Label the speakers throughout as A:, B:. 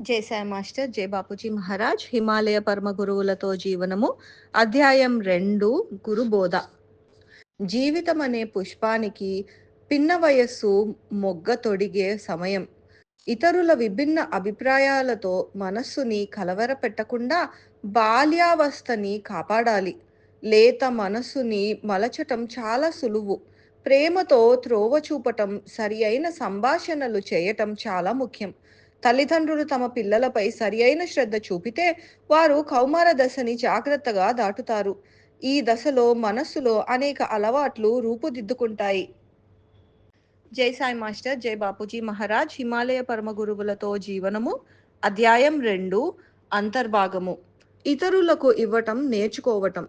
A: జై సాయి మాస్టర్, జై బాపూజీ మహారాజ్. హిమాలయ పరమ గురువులతో జీవనము. అధ్యాయం 2. గురుబోధ. జీవితం అనే పుష్పానికి పిన్న వయస్సు మొగ్గ తొడిగే సమయం. ఇతరుల విభిన్న అభిప్రాయాలతో మనస్సుని కలవరపెట్టకుండా బాల్యావస్థని కాపాడాలి. లేత మనస్సుని మలచటం చాలా సులువు. ప్రేమతో త్రోవ చూపటం, సరి అయిన సంభాషణలు చేయటం చాలా ముఖ్యం. తల్లిదండ్రులు తమ పిల్లలపై సరి అయిన శ్రద్ధ చూపితే వారు కౌమార దశని జాగ్రత్తగా దాటుతారు. ఈ దశలో మనస్సులో అనేక అలవాట్లు రూపుదిద్దుకుంటాయి. జై సాయి మాస్టర్, జై బాపూజీ మహారాజ్. హిమాలయ పరమ గురువులతో జీవనము. అధ్యాయం 2. అంతర్భాగము. ఇతరులకు ఇవ్వటం నేర్చుకోవటం.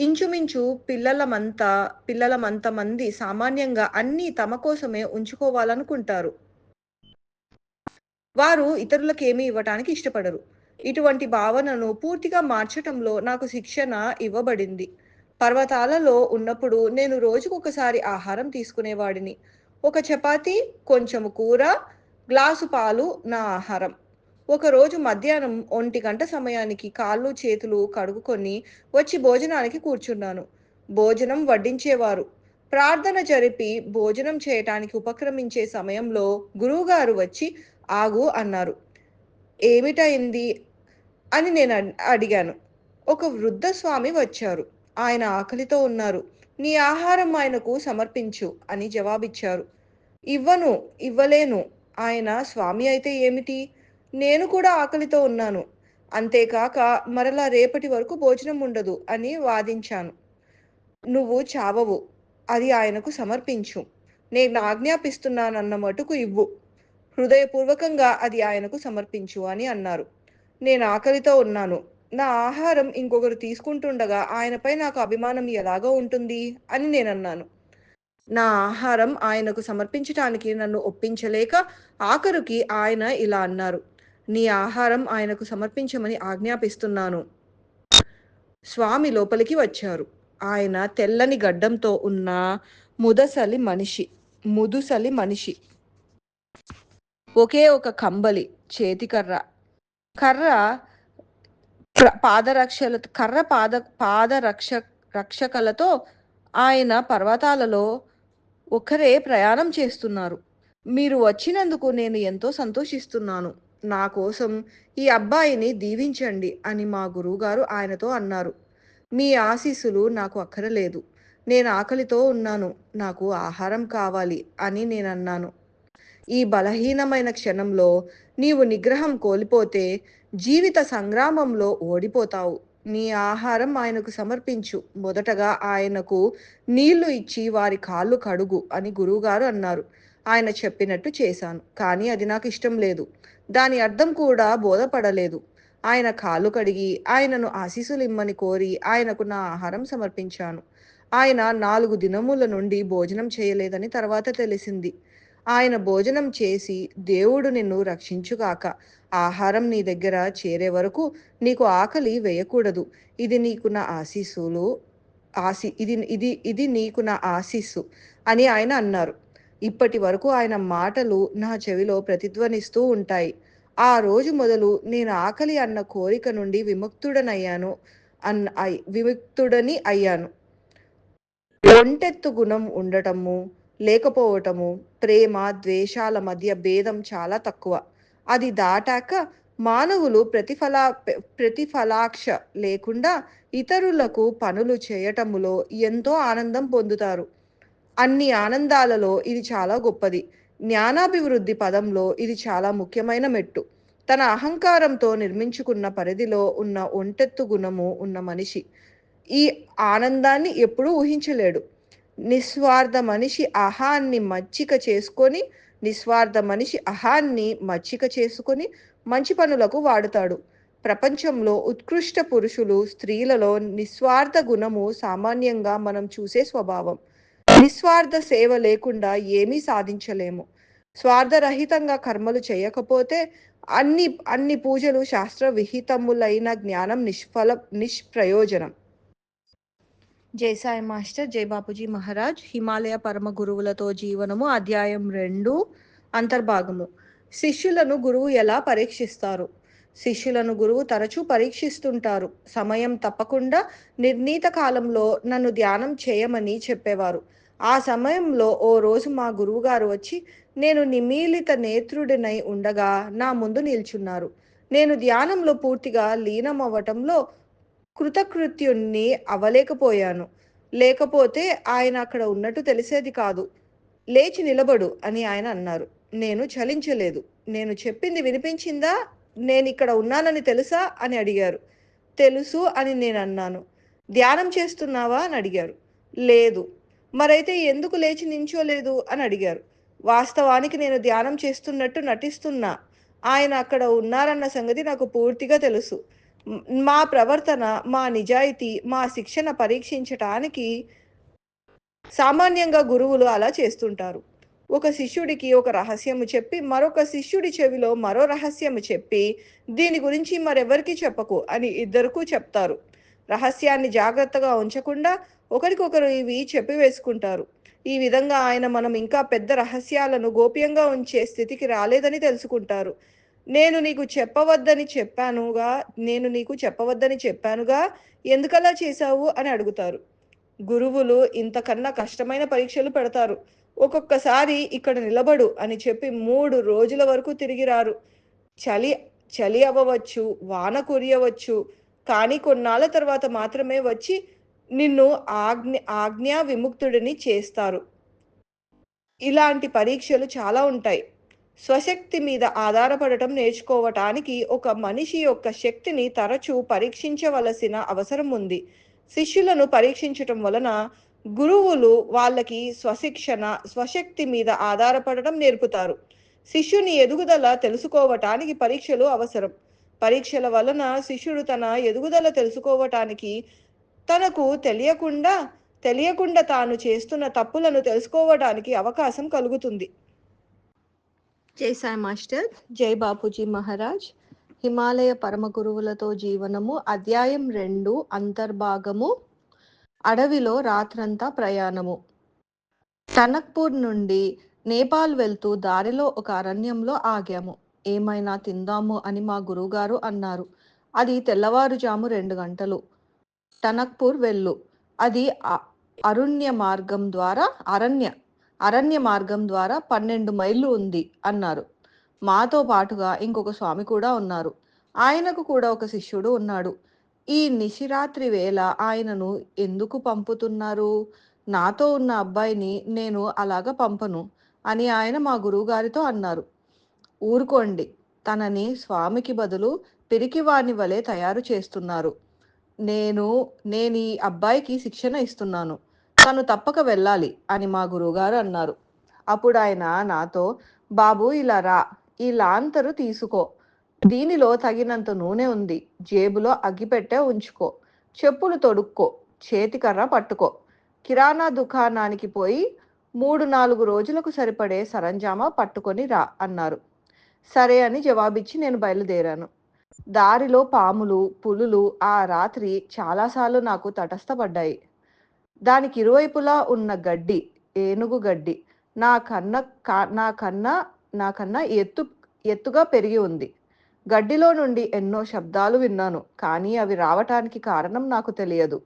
A: ఇంచుమించు పిల్లలమంత మంది సామాన్యంగా అన్నీ తమ కోసమే ఉంచుకోవాలనుకుంటారు. వారు ఇతరులకేమీ ఇవ్వటానికి ఇష్టపడరు. ఇటువంటి భావనను పూర్తిగా మార్చటంలో నాకు శిక్షణ ఇవ్వబడింది. పర్వతాలలో ఉన్నప్పుడు నేను రోజుకొకసారి ఆహారం తీసుకునేవాడిని. ఒక చపాతీ, కొంచెము కూర, గ్లాసు పాలు నా ఆహారం. ఒకరోజు మధ్యాహ్నం 1 గంట సమయానికి కాళ్ళు చేతులు కడుగుకొని వచ్చి భోజనానికి కూర్చున్నాను. భోజనం వడ్డించేవారు. ప్రార్థన జరిపి భోజనం చేయటానికి ఉపక్రమించే సమయంలో గురువుగారు వచ్చి ఆగు అన్నారు. ఏమిటయింది అని నేను అడిగాను. ఒక వృద్ధ స్వామి వచ్చారు. ఆయన ఆకలితో ఉన్నారు. నీ ఆహారం ఆయనకు సమర్పించు అని జవాబిచ్చారు. ఇవ్వను, ఇవ్వలేను. ఆయన స్వామి అయితే ఏమిటి? నేను కూడా ఆకలితో ఉన్నాను. అంతేకాక మరలా రేపటి వరకు భోజనం ఉండదు అని వాదించాను. నువ్వు చావవు. అది ఆయనకు సమర్పించు. నేను ఆజ్ఞాపిస్తున్నానన్న మటుకు ఇవ్వు. హృదయపూర్వకంగా అది ఆయనకు సమర్పించు అని అన్నారు. నేను ఆకలితో ఉన్నాను. నా ఆహారం ఇంకొకరు తీసుకుంటుండగా ఆయనపై నాకు అభిమానం ఎలాగో ఉంటుంది అని నేనన్నాను. నా ఆహారం ఆయనకు సమర్పించటానికి నన్ను ఒప్పించలేక ఆఖరుకి ఆయన ఇలా అన్నారు. నీ ఆహారం ఆయనకు సమర్పించమని ఆజ్ఞాపిస్తున్నాను. స్వామి లోపలికి వచ్చారు. ఆయన తెల్లని గడ్డంతో ఉన్న ముదుసలి మనిషి. ఒకే ఒక కంబలి, చేతికర్ర. రక్షకలతో ఆయన పర్వతాలలో ఒకరే ప్రయాణం చేస్తున్నారు. మీరు వచ్చినందుకు నేను ఎంతో సంతోషిస్తున్నాను. నా కోసం ఈ అబ్బాయిని దీవించండి అని మా గురువుగారు ఆయనతో అన్నారు. మీ ఆశీస్సులు నాకు అక్కరలేదు. నేను ఆకలితో ఉన్నాను. నాకు ఆహారం కావాలి అని నేనన్నాను. ఈ బలహీనమైన క్షణంలో నీవు నిగ్రహం కోల్పోతే జీవిత సంగ్రామంలో ఓడిపోతావు. నీ ఆహారం ఆయనకు సమర్పించు. మొదటగా ఆయనకు నీళ్లు ఇచ్చి వారి కాళ్ళు కడుగు అని గురువుగారు అన్నారు. ఆయన చెప్పినట్టు చేశాను. కానీ అది నాకు ఇష్టం లేదు. దాని అర్థం కూడా బోధపడలేదు. ఆయన కాళ్ళు కడిగి ఆయనను ఆశీస్సులిమ్మని కోరి ఆయనకు నా ఆహారం సమర్పించాను. ఆయన 4 దినముల నుండి భోజనం చేయలేదని తర్వాత తెలిసింది. ఆయన భోజనం చేసి, దేవుడు నిన్ను రక్షించుగాక. ఆహారం నీ దగ్గర చేరే వరకు నీకు ఆకలి వేయకూడదు. ఇది నీకు నా ఆశీస్సులు ఇది నీకు నా ఆశీస్సు అని ఆయన అన్నారు. ఇప్పటి వరకు ఆయన మాటలు నా చెవిలో ప్రతిధ్వనిస్తూ ఉంటాయి. ఆ రోజు మొదలు నేను ఆకలి అన్న కోరిక నుండి విముక్తుడని అయ్యాను. ఒంటెత్తు గుణం ఉండటము, లేకపోవటము, ప్రేమ ద్వేషాల మధ్య భేదం చాలా తక్కువ. అది దాటాక మానవులు ప్రతిఫలాక్ష లేకుండా ఇతరులకు పనులు చేయటములో ఎంతో ఆనందం పొందుతారు. అన్ని ఆనందాలలో ఇది చాలా గొప్పది. జ్ఞానాభివృద్ధి పదంలో ఇది చాలా ముఖ్యమైన మెట్టు. తన అహంకారంతో నిర్మించుకున్న పరిధిలో ఉన్న ఒంటెత్తు గుణము ఉన్న మనిషి ఈ ఆనందాన్ని ఎప్పుడూ ఊహించలేడు. నిస్వార్థ మనిషి అహాన్ని మచ్చిక చేసుకొని మంచి పనులకు వాడుతాడు. ప్రపంచంలో ఉత్కృష్ట పురుషులు, స్త్రీలలో నిస్వార్థ గుణము సామాన్యంగా మనం చూసే స్వభావం. నిస్వార్థ సేవ లేకుండా ఏమీ సాధించలేము. స్వార్థరహితంగా కర్మలు చేయకపోతే అన్ని పూజలు శాస్త్ర విహితములైన జ్ఞానం నిష్ప్రయోజనం. జై సాయి మాస్టర్, జై బాపూజీ మహారాజ్. హిమాలయ పరమ గురువులతో జీవనము. అధ్యాయం 2. అంతర్భాగము. శిష్యులను గురువు ఎలా పరీక్షిస్తారు? శిష్యులను గురువు తరచూ పరీక్షిస్తుంటారు. సమయం తప్పకుండా నిర్ణీత కాలంలో నన్ను ధ్యానం చేయమని చెప్పేవారు. ఆ సమయంలో ఓ రోజు మా గురువుగారు వచ్చి, నేను నిమీలిత నేత్రుడినై ఉండగా నా ముందు నిల్చున్నారు. నేను ధ్యానంలో పూర్తిగా లీనమవ్వటంలో కృతకృత్యుణ్ణి అవ్వలేకపోయాను. లేకపోతే ఆయన అక్కడ ఉన్నట్టు తెలిసేది కాదు. లేచి నిలబడు అని ఆయన అన్నారు. నేను చలించలేదు. నేను చెప్పింది వినిపించిందా? నేనిక్కడ ఉన్నానని తెలుసా? అని అడిగారు. తెలుసు అని నేనన్నాను. ధ్యానం చేస్తున్నావా? అని అడిగారు. లేదు. మరైతే ఎందుకు లేచి నించోలేదు? అని అడిగారు. వాస్తవానికి నేను ధ్యానం చేస్తున్నట్టు నటిస్తున్నా. ఆయన అక్కడ ఉన్నారన్న సంగతి నాకు పూర్తిగా తెలుసు. మా ప్రవర్తన, మా నిజాయితీ, మా శిక్షణ పరీక్షించటానికి సామాన్యంగా గురువులు అలా చేస్తుంటారు. ఒక శిష్యుడికి ఒక రహస్యము చెప్పి, మరొక శిష్యుడి చెవిలో మరో రహస్యము చెప్పి, దీని గురించి మరెవరికీ చెప్పకు అని ఇద్దరికూ చెప్తారు. రహస్యాన్ని జాగ్రత్తగా ఉంచకుండా ఒకరికొకరు ఇవి చెప్పివేసుకుంటారు. ఈ విధంగా ఆయన మనం ఇంకా పెద్ద రహస్యాలను గోప్యంగా ఉంచే స్థితికి రాలేదని తెలుసుకుంటారు. నేను నీకు చెప్పవద్దని చెప్పానుగా, ఎందుకలా చేశావు అని అడుగుతారు. గురువులు ఇంతకన్నా కష్టమైన పరీక్షలు పెడతారు. ఒక్కొక్కసారి ఇక్కడ నిలబడు అని చెప్పి 3 రోజుల వరకు తిరిగి రారు. చలి చలి అవ్వవచ్చు, వాన కురియవచ్చు. కానీ కొన్నాళ్ళ తర్వాత మాత్రమే వచ్చి నిన్ను ఆజ్ఞా విముక్తుడిని చేస్తారు. ఇలాంటి పరీక్షలు చాలా ఉంటాయి. స్వశక్తి మీద ఆధారపడటం నేర్చుకోవటానికి ఒక మనిషి యొక్క శక్తిని తరచూ పరీక్షించవలసిన అవసరం ఉంది. శిష్యులను పరీక్షించటం వలన గురువులు వాళ్ళకి స్వశక్తి మీద ఆధారపడటం నేర్పుతారు. శిష్యుని ఎదుగుదల తెలుసుకోవటానికి పరీక్షలు అవసరం. పరీక్షల వలన శిష్యుడు తన ఎదుగుదల తెలుసుకోవటానికి తనకు తెలియకుండా తాను చేస్తున్న తప్పులను తెలుసుకోవడానికి అవకాశం కలుగుతుంది. జై సాయి మాస్టర్. జై బాపూజీ మహారాజ్. హిమాలయ పరమ గురువులతో జీవనము అధ్యాయం 2 అంతర్భాగము. అడవిలో రాత్రంతా ప్రయాణము. టనక్పూర్ నుండి నేపాల్ వెళ్తూ దారిలో ఒక అరణ్యంలో ఆగాము. ఏమైనా తిందాము అని మా గురువుగారు అన్నారు. అది తెల్లవారుజాము 2 గంటలు. టనక్పూర్ వెళ్ళు. అది అరణ్య మార్గం ద్వారా 12 మైళ్ళు ఉంది అన్నారు. మాతో పాటుగా ఇంకొక స్వామి కూడా ఉన్నారు. ఆయనకు కూడా ఒక శిష్యుడు ఉన్నాడు. ఈ నిశిరాత్రి వేళ ఆయనను ఎందుకు పంపుతున్నారు? నాతో ఉన్న అబ్బాయిని నేను అలాగ పంపను అని ఆయన మా గురువుగారితో అన్నారు. ఊరుకోండి, తనని స్వామికి బదులు పిరికివాని వలె తయారు చేస్తున్నారు. నేను ఈ అబ్బాయికి శిక్షణ ఇస్తున్నాను. తను తప్పక వెళ్ళాలి అని మా గురువుగారు అన్నారు. అప్పుడు ఆయన నాతో, బాబు ఇలా రా, ఈ లాంతరు తీసుకో. దీనిలో తగినంత నూనె ఉంది. జేబులో అగ్గిపెట్టె ఉంచుకో. చెప్పులు తొడుక్కో. చేతికర్ర పట్టుకో. కిరాణా దుకాణానికి పోయి 3-4 రోజులకు సరిపడే సరంజామా పట్టుకొని రా అన్నారు. సరే అని జవాబిచ్చి నేను బయలుదేరాను. దారిలో పాములు, పులులు ఆ రాత్రి చాలాసార్లు నాకు తటస్థపడ్డాయి. దానికి ఇరువైపులా ఉన్న గడ్డి ఏనుగు గడ్డి నాకన్నా ఎత్తుగా పెరిగి ఉంది. గడ్డిలో నుండి ఎన్నో శబ్దాలు విన్నాను, కానీ అవి రావటానికి కారణం నాకు తెలియదు.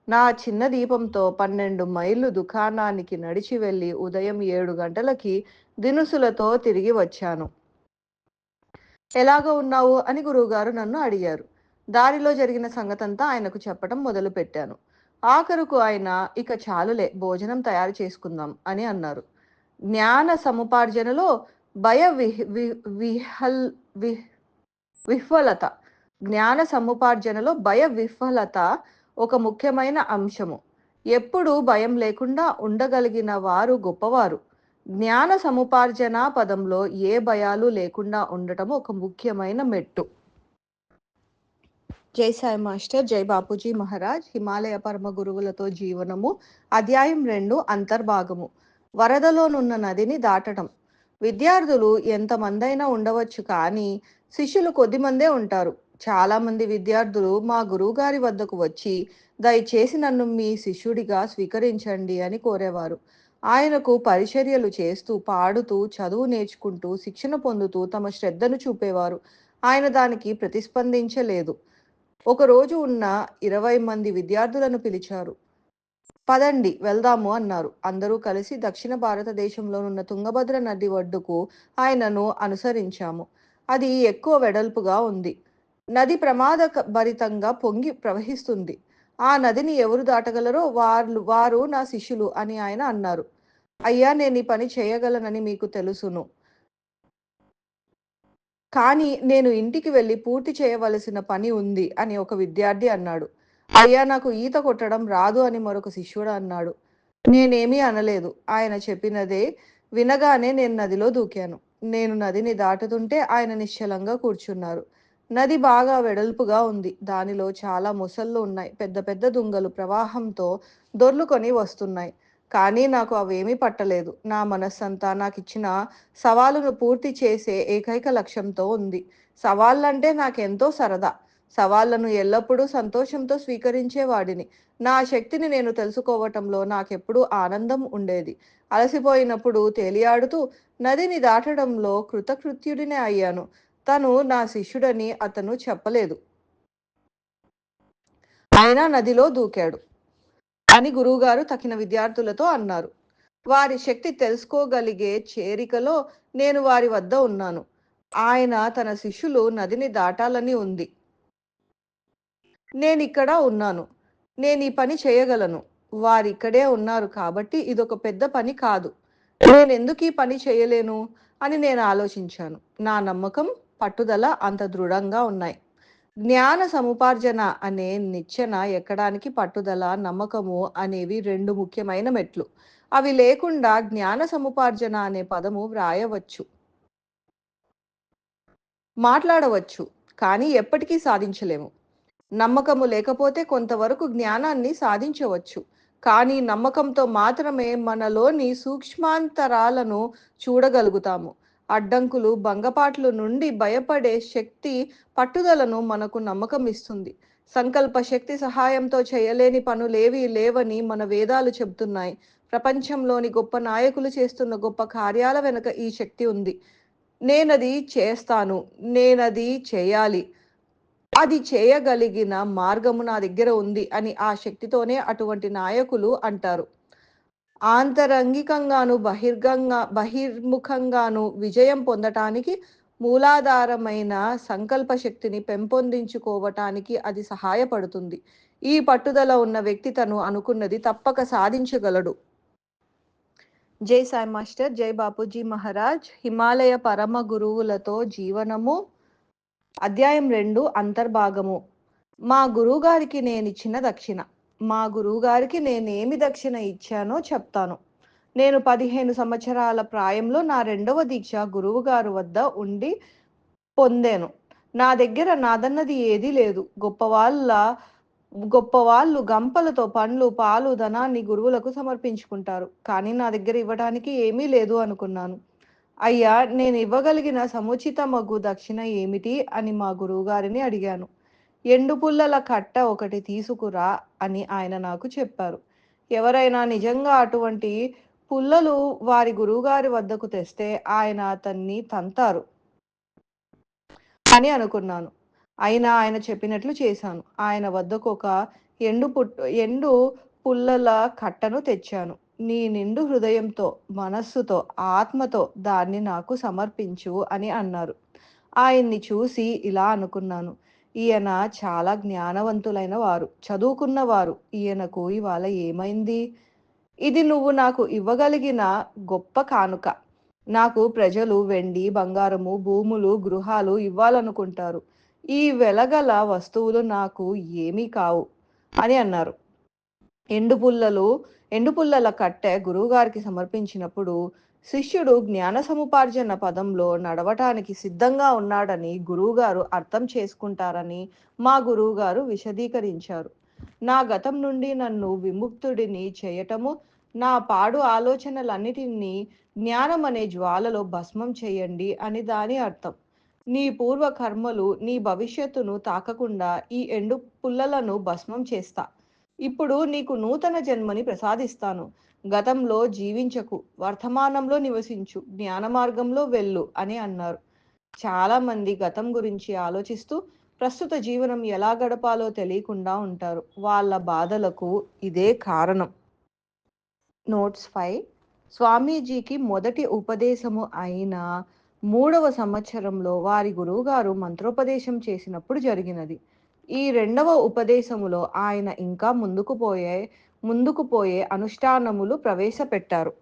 A: నా చిన్న దీపంతో 12 మైళ్ళు దుకాణానికి నడిచి వెళ్ళి ఉదయం 7 గంటలకి దినుసులతో తిరిగి వచ్చాను. ఎలాగ ఉన్నావు అని గురువుగారు నన్ను అడిగారు. దారిలో జరిగిన సంగతంతా ఆయనకు చెప్పటం మొదలు పెట్టాను. ఆఖరుకు ఆయన, ఇక చాలులే, భోజనం తయారు చేసుకుందాం అని అన్నారు. జ్ఞాన సముపార్జనలో భయ విహ్వలత ఒక ముఖ్యమైన అంశము. ఎప్పుడూ భయం లేకుండా ఉండగలిగిన వారు గొప్పవారు. జ్ఞాన సముపార్జన పదంలో ఏ భయాలు లేకుండా ఉండటం ఒక ముఖ్యమైన మెట్టు. జై సాయి మాస్టర్. జై బాపూజీ మహారాజ్. హిమాలయ పరమ గురువులతో జీవనము అధ్యాయం 2 అంతర్భాగము. వరదలోనున్న నదిని దాటడం. విద్యార్థులు ఎంతమందైనా ఉండవచ్చు, కానీ శిష్యులు కొద్దిమందే ఉంటారు. చాలామంది విద్యార్థులు మా గురువుగారి వద్దకు వచ్చి, దయచేసి నన్ను మీ శిష్యుడిగా స్వీకరించండి అని కోరేవారు. ఆయనకు పరిచర్యలు చేస్తూ, పాడుతూ, చదువు నేర్చుకుంటూ, శిక్షణ పొందుతూ తమ శ్రద్ధను చూపేవారు. ఆయన దానికి ప్రతిస్పందించలేదు. ఒకరోజు ఉన్న 20 మంది విద్యార్థులను పిలిచారు. పదండి వెళ్దాము అన్నారు. అందరూ కలిసి దక్షిణ భారతదేశంలోనున్న తుంగభద్ర నది ఒడ్డుకు ఆయనను అనుసరించాము. అది ఎక్కువ వెడల్పుగా ఉంది. నది భరితంగా పొంగి ప్రవహిస్తుంది. ఆ నదిని ఎవరు దాటగలరో వారు నా శిష్యులు అని ఆయన అన్నారు. అయ్యా, నేను ఈ పని చేయగలనని మీకు తెలుసును. కానీ నేను ఇంటికి వెళ్లి పూర్తి చేయవలసిన పని ఉంది అని ఒక విద్యార్థి అన్నాడు. అయ్యా, నాకు ఈత కొట్టడం రాదు అని మరొక శిష్యుడు అన్నాడు. నేనేమీ అనలేదు. ఆయన చెప్పినదే వినగానే నేను నదిలో దూకాను. నేను నదిని దాటుతుంటే ఆయన నిశ్చలంగా కూర్చున్నారు. నది బాగా వెడల్పుగా ఉంది. దానిలో చాలా మొసళ్ళు ఉన్నాయి. పెద్ద పెద్ద దుంగలు ప్రవాహంతో దొర్లుకొని వస్తున్నాయి. కానీ నాకు అవేమీ పట్టలేదు. నా మనస్సంతా నాకిచ్చిన సవాలును పూర్తి చేసే ఏకైక లక్ష్యంతో ఉంది. సవాళ్ళంటే నాకెంతో సరదా. సవాళ్లను ఎల్లప్పుడూ సంతోషంతో స్వీకరించేవాడిని. నా శక్తిని నేను తెలుసుకోవటంలో నాకెప్పుడూ ఆనందం ఉండేది. అలసిపోయినప్పుడు తేలియాడుతూ నదిని దాటడంలో కృతకృత్యుడినే అయ్యాను. తను నా శిష్యుడని అతను చెప్పలేదు. అయినా నదిలో దూకాడు అని గురువుగారు తక్కిన విద్యార్థులతో అన్నారు. వారి శక్తి తెలుసుకోగలిగే చేరికలో నేను వారి వద్ద ఉన్నాను. ఆయన తన శిష్యులు నదిని దాటాలని ఉంది. నేనిక్కడ ఉన్నాను. నేనీ పని చేయగలను. వారిక్కడే ఉన్నారు కాబట్టి ఇదొక పెద్ద పని కాదు. నేనెందుకీ పని చేయలేను అని నేను ఆలోచించాను. నా నమ్మకం, పట్టుదల అంత దృఢంగా ఉన్నాయి. జ్ఞాన సముపార్జన అనే నిచ్చెన ఎక్కడానికి పట్టుదల, నమ్మకము అనేవి 2 ముఖ్యమైన మెట్లు. అవి లేకుండా జ్ఞాన సముపార్జన అనే పదము వ్రాయవచ్చు, మాట్లాడవచ్చు, కానీ ఎప్పటికీ సాధించలేము. నమ్మకము లేకపోతే కొంతవరకు జ్ఞానాన్ని సాధించవచ్చు. కానీ నమ్మకంతో మాత్రమే మనలోని సూక్ష్మాంతరాలను చూడగలుగుతాము. అడ్డంకులు, భంగపాట్లు నుండి భయపడే శక్తి, పట్టుదలను మనకు నమ్మకం ఇస్తుంది. సంకల్ప శక్తి సహాయంతో చేయలేని పనులేవీ లేవని మన వేదాలు చెబుతున్నాయి. ప్రపంచంలోని గొప్ప నాయకులు చేస్తున్న గొప్ప కార్యాల వెనుక ఈ శక్తి ఉంది. నేనది చేస్తాను, నేనది చేయాలి, అది చేయగలిగిన మార్గము నా దగ్గర ఉంది అని ఆ శక్తితోనే అటువంటి నాయకులు అంటారు. ఆంతరంగికంగాను బహిర్ముఖంగాను విజయం పొందటానికి మూలాధారమైన సంకల్ప శక్తిని పెంపొందించుకోవటానికి అది సహాయపడుతుంది. ఈ పట్టుదల ఉన్న వ్యక్తి తను అనుకున్నది తప్పక సాధించగలడు. జై సాయి మాస్టర్, జై బాపూజీ మహారాజ్. హిమాలయ పరమ గురువులతో జీవనము, అధ్యాయం 2, అంతర్భాగము. మా గురువుగారికి నేనిచ్చిన దక్షిణ. మా గురువుగారికి నేనేమి దక్షిణ ఇచ్చానో చెప్తాను. నేను 15 సంవత్సరాల ప్రాయంలో నా 2వ దీక్ష గురువుగారు వద్ద ఉండి పొందాను. నా దగ్గర నాదన్నది ఏదీ లేదు. గొప్పవాళ్ళు గంపలతో పండ్లు, పాలు, ధనాన్ని గురువులకు సమర్పించుకుంటారు. కానీ నా దగ్గర ఇవ్వడానికి ఏమీ లేదు అనుకున్నాను. అయ్యా, నేను ఇవ్వగలిగిన సముచితమగు దక్షిణ ఏమిటి అని మా గురువుగారిని అడిగాను. ఎండు పుల్లల కట్ట ఒకటి తీసుకురా అని ఆయన నాకు చెప్పారు. ఎవరైనా నిజంగా అటువంటి పుల్లలు వారి గురువుగారి వద్దకు తెస్తే ఆయన అతన్ని తంతారు అని అనుకున్నాను. అయినా ఆయన చెప్పినట్లు చేశాను. ఆయన వద్దకు ఒక ఎండు పుల్లల కట్టను తెచ్చాను. నీ నిండు హృదయంతో, మనస్సుతో, ఆత్మతో దాన్ని నాకు సమర్పించు అని అన్నారు. ఆయన్ని చూసి ఇలా అనుకున్నాను. ఈయన చాలా జ్ఞానవంతులైన వారు, చదువుకున్నవారు. ఈయనకు ఇవాళ ఏమైంది? ఇది నువ్వు నాకు ఇవ్వగలిగిన గొప్ప కానుక. నాకు ప్రజలు వెండి, బంగారము, భూములు, గృహాలు ఇవ్వాలనుకుంటారు. ఈ వెలగల వస్తువులు నాకు ఏమీ కావు అని అన్నారు. ఎండు పుల్లల కట్టె గురువుగారికి సమర్పించినప్పుడు శిష్యుడు జ్ఞాన సముపార్జన పదంలో నడవటానికి సిద్ధంగా ఉన్నాడని గురువుగారు అర్థం చేసుకుంటారని మా గురువుగారు విశదీకరించారు. నా గతం నుండి నన్ను విముక్తుడిని చేయటము, నా పాడు ఆలోచనలన్నిటినీ జ్ఞానం అనే జ్వాలలో భస్మం చేయండి అని దాని అర్థం. నీ పూర్వ కర్మలు నీ భవిష్యత్తును తాకకుండా ఈ ఎండు పుల్లలను భస్మం చేస్తా. ఇప్పుడు నీకు నూతన జన్మని ప్రసాదిస్తాను. గతంలో జీవించకు, వర్తమానంలో నివసించు, జ్ఞాన మార్గంలో వెళ్ళు అని అన్నారు. చాలామంది గతం గురించి ఆలోచిస్తూ ప్రస్తుత జీవనం ఎలా గడపాలో తెలియకుండా ఉంటారు. వాళ్ళ బాధలకు ఇదే కారణం. నోట్స్ 5. స్వామీజీకి మొదటి ఉపదేశము అయిన 3వ సంవత్సరంలో వారి గురువుగారు మంత్రోపదేశం చేసినప్పుడు జరిగినది. ఈ 2వ ఉపదేశములో ఆయన ఇంకా ముందుకు పోయే అనుష్ఠానములు ప్రవేశపెట్టారు.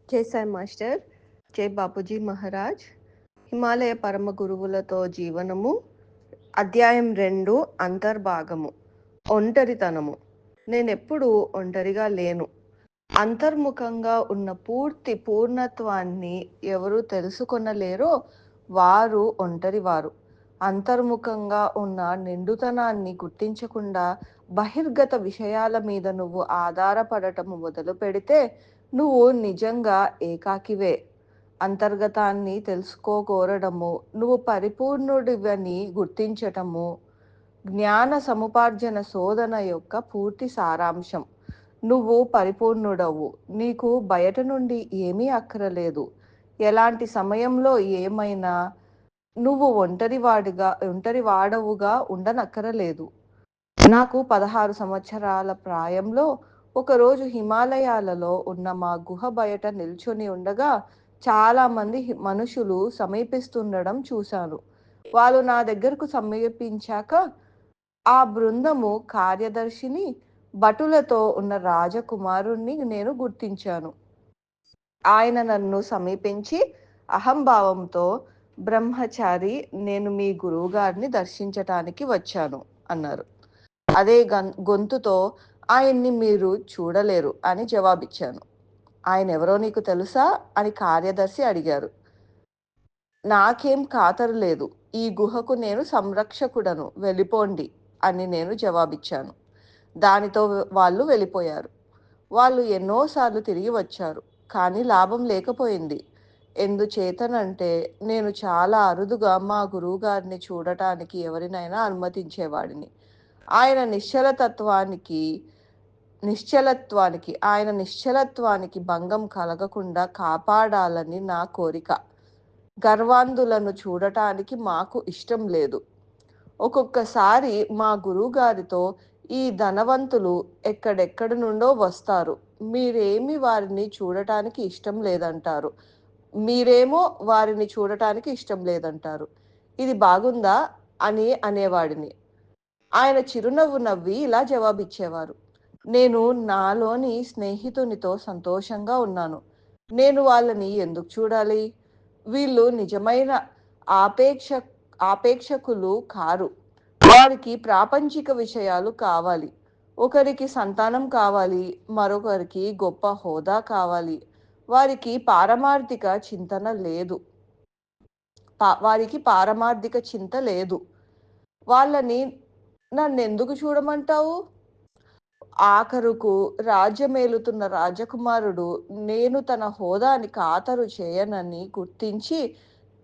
A: జై సాయి మాస్టర్, జై బాపూజీ మహారాజ్. హిమాలయ పరమ గురువులతో జీవనము, అధ్యాయం 2, అంతర్భాగము. ఒంటరితనము. నేనెప్పుడూ ఒంటరిగా లేను. అంతర్ముఖంగా ఉన్న పూర్ణత్వాన్ని ఎవరు తెలుసుకొనలేరో వారు ఒంటరివారు. అంతర్ముఖంగా ఉన్న నిండుతనాన్ని గుర్తించకుండా బహిర్గత విషయాల మీద నువ్వు ఆధారపడటము మొదలు పెడితే నువ్వు నిజంగా ఏకాకివే. అంతర్గతాన్ని తెలుసుకోగోరడము, నువ్వు పరిపూర్ణుడివని గుర్తించటము జ్ఞాన సముపార్జన శోధన యొక్క పూర్తి సారాంశం. నువ్వు పరిపూర్ణుడవు. నీకు బయట నుండి ఏమీ అక్కరలేదు. ఎలాంటి సమయంలో ఏమైనా నువ్వు ఒంటరివాడవుగా ఉండనక్కరలేదు. నాకు 16 సంవత్సరాల ప్రాయంలో ఒకరోజు హిమాలయాలలో ఉన్న మా గుహ బయట నిల్చొని ఉండగా చాలామంది మనుషులు సమీపిస్తుండడం చూశాను. వాళ్ళు నా దగ్గరకు సమీపించాక ఆ బృందము కార్యదర్శిని, భటులతో ఉన్న రాజకుమారుణ్ణి నేను గుర్తించాను. ఆయన నన్ను సమీపించి అహంభావంతో, బ్రహ్మచారి, నేను మీ గురువుగారిని దర్శించటానికి వచ్చాను అన్నారు. అదే గొంతుతో, ఆయన్ని మీరు చూడలేరు అని జవాబిచ్చాను. ఆయన ఎవరో నీకు తెలుసా అని కార్యదర్శి అడిగారు. నాకేం ఖాతరు లేదు. ఈ గుహకు నేను సంరక్షకుడను, వెళ్ళిపోండి అని నేను జవాబిచ్చాను. దానితో వాళ్ళు వెళ్ళిపోయారు. వాళ్ళు ఎన్నోసార్లు తిరిగి వచ్చారు, కానీ లాభం లేకపోయింది. ఎందుచేతనంటే నేను చాలా అరుదుగా మా గురువుగారిని చూడటానికి ఎవరినైనా అనుమతించేవాడిని. ఆయన నిశ్చలత్వానికి భంగం కలగకుండా కాపాడాలని నా కోరిక. గర్వాంధులను చూడటానికి మాకు ఇష్టం లేదు. ఒక్కొక్కసారి మా గురువుగారితో ఈ ధనవంతులు ఎక్కడెక్కడి నుండో వస్తారు, మీరేమో వారిని చూడటానికి ఇష్టం లేదంటారు. ఇది బాగుందా అని అనేవాడిని. ఆయన చిరునవ్వు నవ్వి ఇలా జవాబిచ్చేవారు. నేను నాలోని స్నేహితునితో సంతోషంగా ఉన్నాను. నేను వాళ్ళని ఎందుకు చూడాలి? వీళ్ళు నిజమైన ఆపేక్షకులు కారు. వారికి ప్రాపంచిక విషయాలు కావాలి. ఒకరికి సంతానం కావాలి, మరొకరికి గొప్ప హోదా కావాలి. వారికి పారమార్థిక చింత లేదు. వాళ్ళని నన్నెందుకు చూడమంటావు? ఆఖరుకు రాజ్యమేలుతున్న రాజకుమారుడు నేను తన హోదాని ఖాతరు చేయనని గుర్తించి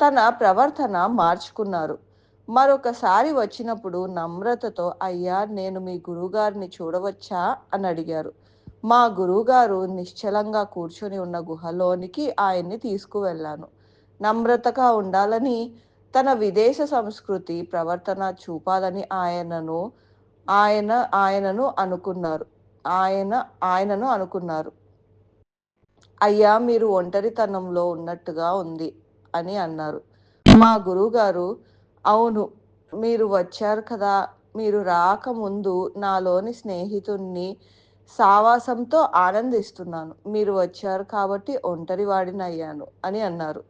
A: తన ప్రవర్తన మార్చుకున్నారు. మరొకసారి వచ్చినప్పుడు నమ్రతతో, అయ్యా, నేను మీ గురువుగారిని చూడవచ్చా అని అడిగారు. మా గురువుగారు నిశ్చలంగా కూర్చొని ఉన్న గుహలోనికి ఆయన్ని తీసుకువెళ్ళాను. నమ్రతగా ఉండాలని, తన విదేశ సంస్కృతి ప్రవర్తన చూపాలని ఆయనను అనుకున్నారు. అయ్యా, మీరు ఒంటరితనంలో ఉన్నట్టుగా ఉంది అని అన్నారు. మా గురువుగారు, అవును, మీరు వచ్చారు కదా, మీరు రాకముందు నాలోని స్నేహితుణ్ణి సావాసంతో ఆనందిస్తున్నాను. మీరు వచ్చారు కాబట్టి ఒంటరివాడినయ్యాను అని అన్నారు.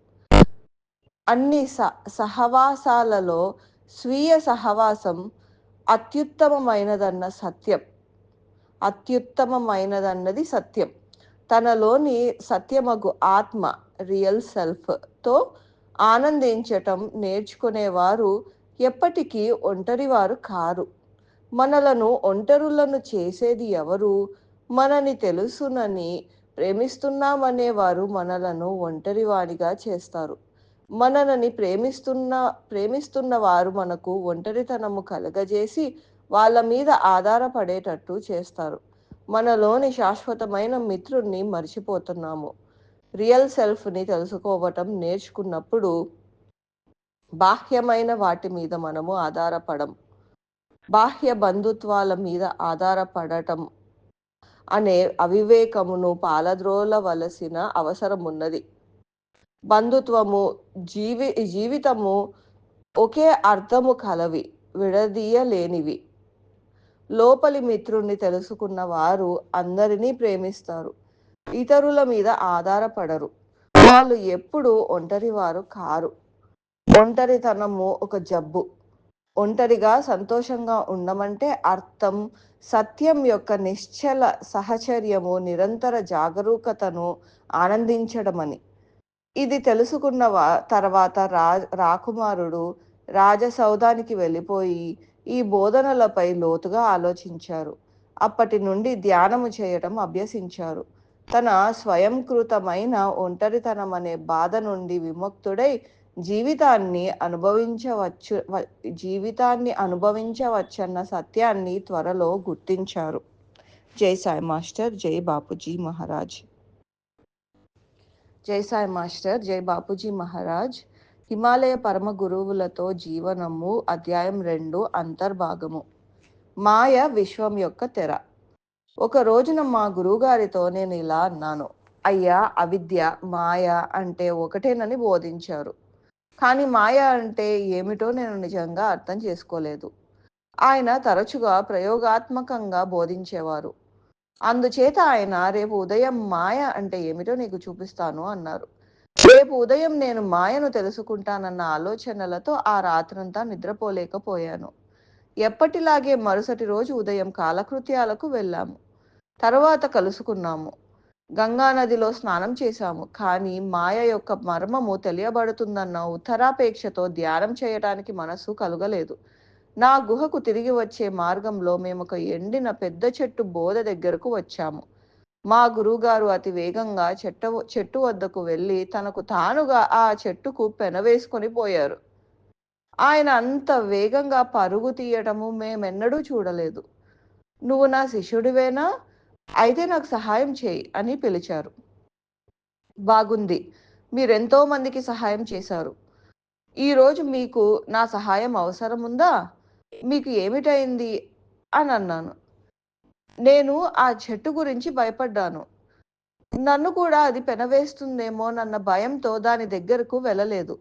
A: అన్ని సహవాసాలలో స్వీయ సహవాసం అత్యుత్తమమైనదన్నది సత్యం. తనలోని సత్యమగు ఆత్మ, రియల్ సెల్ఫ్తో ఆనందించటం నేర్చుకునేవారు ఎప్పటికీ ఒంటరివారు కారు. మనలను ఒంటరులను చేసేది ఎవరు? మనని తెలుసునని ప్రేమిస్తున్నామనేవారు మనలను ఒంటరివాడిగా చేస్తారు. మనల్ని ప్రేమిస్తున్న వారు మనకు ఒంటరితనము కలగజేసి వాళ్ళ మీద ఆధారపడేటట్టు చేస్తారు. మనలోని శాశ్వతమైన మిత్రుణ్ణి మర్చిపోతున్నాము. రియల్ సెల్ఫ్‌ని తెలుసుకోవటం నేర్చుకున్నప్పుడు బాహ్యమైన వాటి మీద మనము ఆధారపడం. బాహ్య బంధుత్వాల మీద ఆధారపడటం అనే అవివేకమును పాలద్రోలవలసిన అవసరమున్నది. బంధుత్వము, జీవితము ఒకే అర్థము కలవి, విడదీయలేనివి. లోపలి మిత్రుణ్ణి తెలుసుకున్న వారు అందరినీ ప్రేమిస్తారు. ఇతరుల మీద ఆధారపడరు. వాళ్ళు ఎప్పుడూ ఒంటరివారు కారు. ఒంటరితనము ఒక జబ్బు. ఒంటరిగా సంతోషంగా ఉండమంటే అర్థం సత్యం యొక్క నిశ్చల సహచర్యము, నిరంతర జాగరూకతను ఆనందించడమని. ఇది తెలుసుకున్న తర్వాత రాకుమారుడు రాజసౌధానికి వెళ్ళిపోయి ఈ బోధనలపై లోతుగా ఆలోచించారు. అప్పటి నుండి ధ్యానము చేయటం అభ్యసించారు. తన స్వయంకృతమైన ఒంటరితనం అనే బాధ నుండి విముక్తుడై జీవితాన్ని అనుభవించవచ్చన్న సత్యాన్ని త్వరలో గుర్తించారు. జై సాయి మాస్టర్. జై బాపూజీ మహారాజ్. జై సాయి మాస్టర్. జై బాపూజీ మహారాజ్. హిమాలయ పరమ గురువులతో జీవనము, అధ్యాయం 2, అంతర్భాగము. మాయ విశ్వం యొక్క తెర. ఒక రోజున మా గురువుగారితో నేను ఇలా అన్నాను. అయ్యా, అవిద్య, మాయ అంటే ఒకటేనని బోధించారు. కానీ మాయ అంటే ఏమిటో నేను నిజంగా అర్థం చేసుకోలేదు. ఆయన తరచుగా ప్రయోగాత్మకంగా బోధించేవారు. అందుచేత ఆయన రేపు ఉదయం మాయ అంటే ఏమిటో నీకు చూపిస్తాను అన్నారు. రేపు ఉదయం నేను మాయను తెలుసుకుంటానన్న ఆలోచనలతో ఆ రాత్రంతా నిద్రపోలేకపోయాను. ఎప్పటిలాగే మరుసటి రోజు ఉదయం కాలకృత్యాలకు వెళ్ళాము. తర్వాత కలుసుకున్నాము. గంగానదిలో స్నానం చేశాము. కానీ మాయ యొక్క మర్మము తెలియబడుతుందన్న ఉత్తరాపేక్షతో ధ్యానం చేయటానికి మనసు కలుగలేదు. నా గుహకు తిరిగి వచ్చే మార్గంలో మేము ఒక ఎండిన పెద్ద చెట్టు బోధ దగ్గరకు వచ్చాము. మా గురువుగారు అతి వేగంగా చెట్టు వద్దకు వెళ్ళి తనకు తానుగా ఆ చెట్టుకు పెనవేసుకొని పోయారు. ఆయన అంత వేగంగా పరుగు తీయటము మేమెన్నడూ చూడలేదు. నువ్వు నా శిష్యుడివేనా? అయితే నాకు సహాయం చేయి అని పిలిచారు. బాగుంది, మీరెంతో మందికి సహాయం చేశారు. ఈరోజు మీకు నా సహాయం అవసరం ఉందా? మీకు ఏమిటైంది అని అన్నాను. నేను ఆ చెట్టు గురించి భయపడ్డాను. నన్ను కూడా అది పెనవేస్తుందేమోనన్న భయంతో దాని దగ్గరకు వెళ్ళలేదు.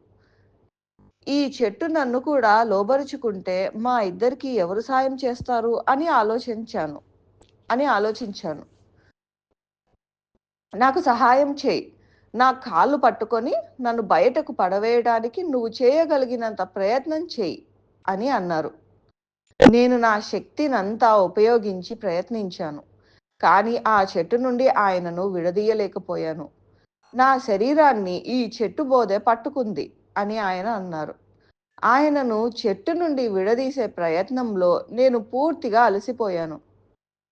A: ఈ చెట్టు నన్ను కూడా లోబరుచుకుంటే మా ఇద్దరికి ఎవరు సాయం చేస్తారు అని ఆలోచించాను. నాకు సహాయం చేయి. నా కాళ్ళు పట్టుకొని నన్ను బయటకు పడవేయడానికి నువ్వు చేయగలిగినంత ప్రయత్నం చేయి అని అన్నారు. నేను నా శక్తినంతా ఉపయోగించి ప్రయత్నించాను. కానీ ఆ చెట్టు నుండి ఆయనను విడదీయలేకపోయాను. నా శరీరాన్ని ఈ చెట్టు బోధే పట్టుకుంది అని ఆయన అన్నారు. ఆయనను చెట్టు నుండి విడదీసే ప్రయత్నంలో నేను పూర్తిగా అలసిపోయాను.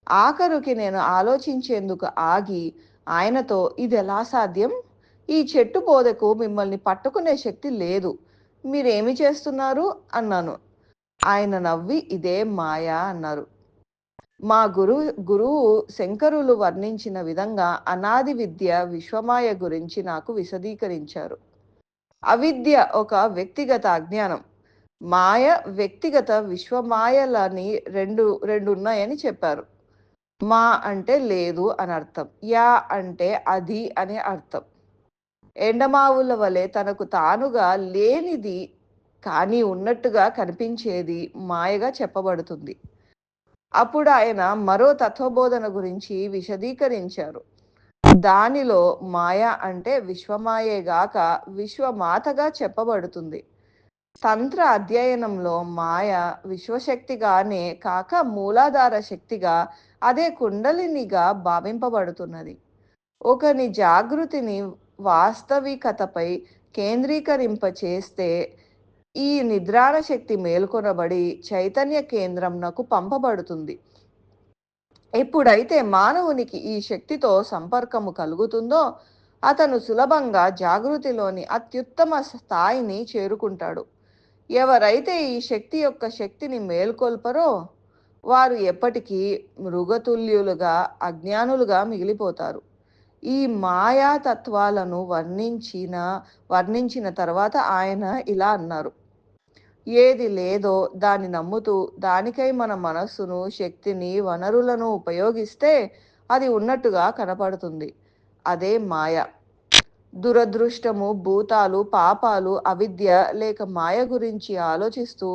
A: ఆఖరుకి నేను ఆలోచించేందుకు ఆగి ఆయనతో, ఇది ఎలా సాధ్యం? ఈ చెట్టు బోధకు మిమ్మల్ని పట్టుకునే శక్తి లేదు. మీరేమి చేస్తున్నారు అన్నాను. ఆయన నవ్వి, ఇదే మాయ అన్నారు. మా గురువు శంకరులు వర్ణించిన విధంగా అనాది విద్య విశ్వమాయ గురించి నాకు విశదీకరించారు. అవిద్య ఒక వ్యక్తిగత అజ్ఞానం. మాయ వ్యక్తిగత విశ్వమాయలని రెండు ఉన్నాయని చెప్పారు. మా అంటే లేదు అని అర్థం. యా అంటే అది అని అర్థం. ఎండమావుల వలె తనకు తానుగా లేనిది కానీ ఉన్నట్టుగా కనిపించేది మాయగా చెప్పబడుతుంది. అప్పుడు ఆయన మరో తత్వబోధన గురించి విశదీకరించారు. దానిలో మాయ అంటే విశ్వమాయేగాక విశ్వమాతగా చెప్పబడుతుంది. తంత్ర అధ్యయనంలో మాయ విశ్వశక్తిగానే కాక మూలాధార శక్తిగా, అదే కుండలినిగా భావింపబడుతున్నది. ఒకని జాగృతిని వాస్తవికతపై కేంద్రీకరింపచేస్తే ఈ నిద్రాణ శక్తి మేల్కొనబడి చైతన్య కేంద్రంనకు పంపబడుతుంది. ఎప్పుడైతే మానవునికి ఈ శక్తితో సంపర్కము కలుగుతుందో అతను సులభంగా జాగృతిలోని అత్యుత్తమ స్థాయిని చేరుకుంటాడు. ఎవరైతే ఈ శక్తి యొక్క శక్తిని మేల్కొల్పరో వారు ఎప్పటికీ మృగతుల్యులుగా, అజ్ఞానులుగా మిగిలిపోతారు. ఈ మాయా తత్వాలను వర్ణించిన తర్వాత ఆయన ఇలా అన్నారు. ఏది లేదో దాన్ని నమ్ముతూ, దానికై మన మనస్సును, శక్తిని, వనరులను ఉపయోగిస్తే అది ఉన్నట్టుగా కనపడుతుంది. అదే మాయ. దురదృష్టము, భూతాలు, పాపాలు, అవిద్య లేక మాయ గురించి ఆలోచిస్తూ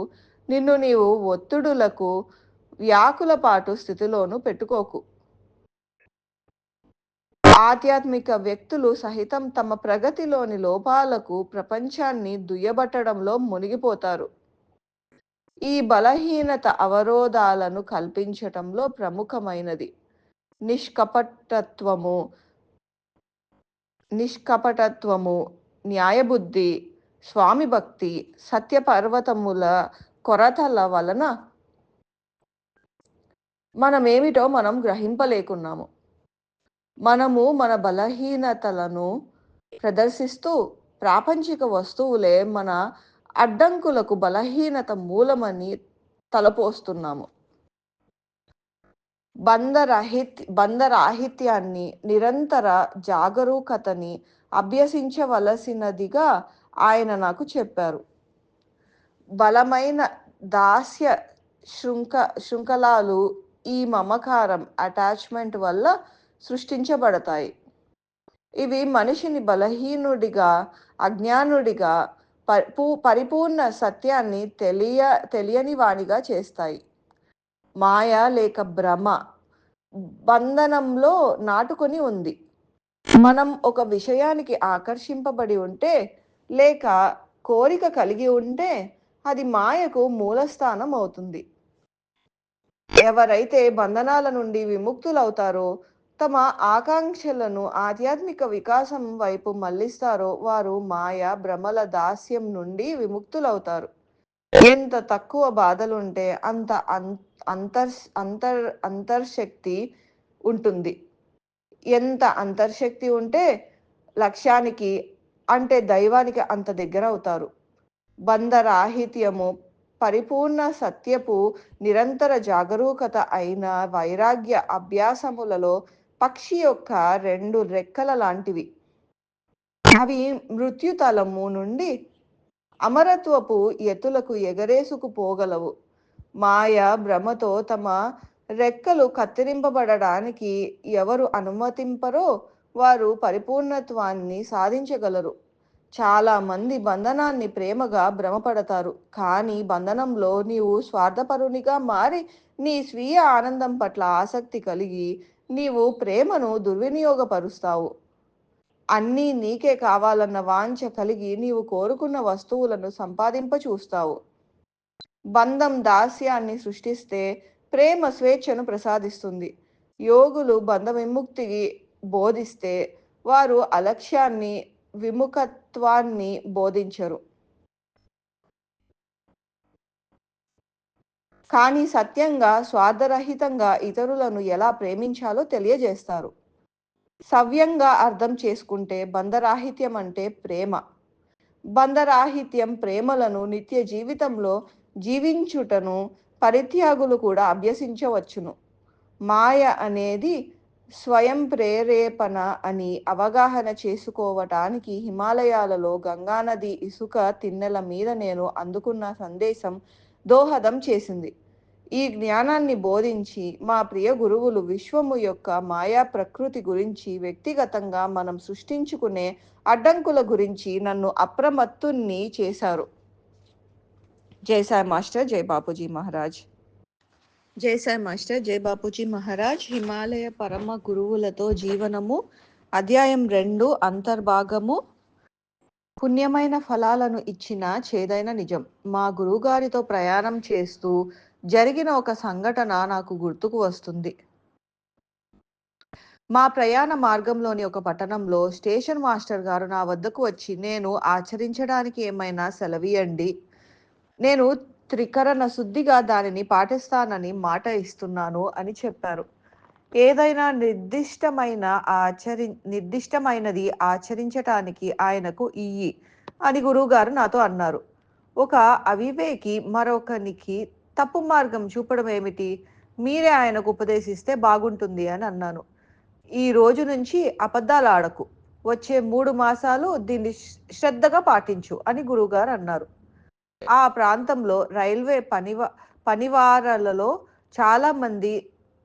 A: నిన్ను నీవు ఒత్తిడులకు వ్యాకులపాటు స్థితిలోనూ పెట్టుకోకు. ఆధ్యాత్మిక వ్యక్తులు సహితం తమ ప్రగతిలోని లోపాలకు ప్రపంచాన్ని దుయ్యబట్టడంలో మునిగిపోతారు. ఈ బలహీనత అవరోధాలను కల్పించటంలో ప్రముఖమైనది నిష్కపటత్వము, నిష్కపటత్వము, న్యాయబుద్ధి, స్వామి భక్తి, సత్యపర్వతముల కొరతల వలన మనమేమిటో మనం గ్రహింపలేకున్నాము. మనము మన బలహీనతలను ప్రదర్శిస్తూ ప్రాపంచిక వస్తువులే మన అడ్డంకులకు బలహీనత మూలమని తలపోస్తున్నాము. బంధరాహిత్యాన్ని, నిరంతర జాగరూకతని అభ్యసించవలసినదిగా ఆయన నాకు చెప్పారు. బలమైన దాస్య శృంఖలాలు ఈ మమకారం, అటాచ్మెంట్ వల్ల సృష్టించబడతాయి. ఇవి మనిషిని బలహీనుడిగా, అజ్ఞానుడిగా, పరిపూర్ణ సత్యాన్ని తెలియని వానిగా చేస్తాయి. మాయ లేక భ్రమ బంధనంలో నాటుకొని ఉంది. మనం ఒక విషయానికి ఆకర్షింపబడి ఉంటే, లేక కోరిక కలిగి ఉంటే అది మాయకు మూలస్థానం అవుతుంది. ఎవరైతే బంధనాల నుండి విముక్తులవుతారో, తమ ఆకాంక్షలను ఆధ్యాత్మిక వికాసం వైపు మళ్లిస్తారో వారు మాయ, భ్రమల దాస్యం నుండి విముక్తులవుతారు. ఎంత తక్కువ బాధలుంటే అంత అంతర్శక్తి ఉంటుంది. ఎంత అంతర్శక్తి ఉంటే లక్ష్యానికి అంటే దైవానికి అంత దగ్గర అవుతారు. బంధరాహిత్యము, పరిపూర్ణ సత్యపు నిరంతర జాగరూకత అయిన వైరాగ్య అభ్యాసములలో పక్షి యొక్క 2 రెక్కల లాంటివి. అవి మృత్యుతలము నుండి అమరత్వపు ఎత్తులకు ఎగరేసుకుపోగలవు. మాయ, భ్రమతో తమ రెక్కలు కత్తిరింపబడడానికి ఎవరు అనుమతింపరో వారు పరిపూర్ణత్వాన్ని సాధించగలరు. చాలా మంది బంధనాన్ని ప్రేమగా భ్రమపడతారు. కానీ బంధనంలో నీవు స్వార్థపరునిగా మారి నీ స్వీయ ఆనందం పట్ల ఆసక్తి కలిగి నీవు ప్రేమను దుర్వినియోగపరుస్తావు. అన్నీ నీకే కావాలన్న వాంఛ కలిగి నీవు కోరుకున్న వస్తువులను సంపాదింప చూస్తావు. బంధం దాస్యాన్ని సృష్టిస్తే ప్రేమ స్వేచ్ఛను ప్రసాదిస్తుంది. యోగులు బంధ విముక్తికి బోధిస్తే వారు అలక్ష్యాన్ని, విముఖత్వాన్ని బోధించరు. కానీ సత్యంగా, స్వార్థరహితంగా ఇతరులను ఎలా ప్రేమించాలో తెలియజేస్తారు. సవ్యంగా అర్థం చేసుకుంటే బంధరాహిత్యం అంటే ప్రేమ. బంధరాహిత్యం ప్రేమలను నిత్య జీవితంలో జీవించుటను పరిత్యాగులు కూడా అభ్యసించవచ్చును. మాయ అనేది స్వయం ప్రేరేపణ అని అవగాహన చేసుకోవటానికి హిమాలయాలలో గంగానది ఇసుక తిన్నెల మీద నేను అందుకున్న సందేశం దోహదం చేసింది. ఈ జ్ఞానాన్ని బోధించి మా ప్రియ గురువులు విశ్వము యొక్క మాయా ప్రకృతి గురించి, వ్యక్తిగతంగా మనం సృష్టించుకునే అడ్డంకుల గురించి నన్ను అప్రమత్తుని చేశారు. జై సాయి మాస్టర్, జై బాపూజీ మహారాజ్. జై సాయి మాస్టర్, జై బాపూజీ మహారాజ్. హిమాలయ పరమ గురువులతో జీవనము, అధ్యాయం 2, అంతర్భాగము. పుణ్యమైన ఫలాలను ఇచ్చిన చేదైన నిజం. మా గురువుగారితో ప్రయాణం చేస్తూ జరిగిన ఒక సంఘటన నాకు గుర్తుకు వస్తుంది. మా ప్రయాణ మార్గంలోని ఒక పట్టణంలో స్టేషన్ మాస్టర్ గారు నా వద్దకు వచ్చి, నేను ఆచరించడానికి ఏమైనా సెలవియండి, నేను త్రికరణ శుద్ధిగా దానిని పాటిస్తానని మాట ఇస్తున్నాను అని చెప్పారు. ఏదైనా నిర్దిష్టమైనది ఆచరించటానికి ఆయనకు ఇయ్యి అని గురువుగారు నాతో అన్నారు. ఒక అవివేకి మరొకనికి తప్పు మార్గం చూపడం ఏమిటి? మీరే ఆయనకు ఉపదేశిస్తే బాగుంటుంది అని అన్నాను. ఈ రోజు నుంచి అబద్ధాలు ఆడకు. వచ్చే 3 మాసాలు దీన్ని శ్రద్ధగా పాటించు అని గురువుగారు అన్నారు. ఆ ప్రాంతంలో రైల్వే పనివారలలో చాలామంది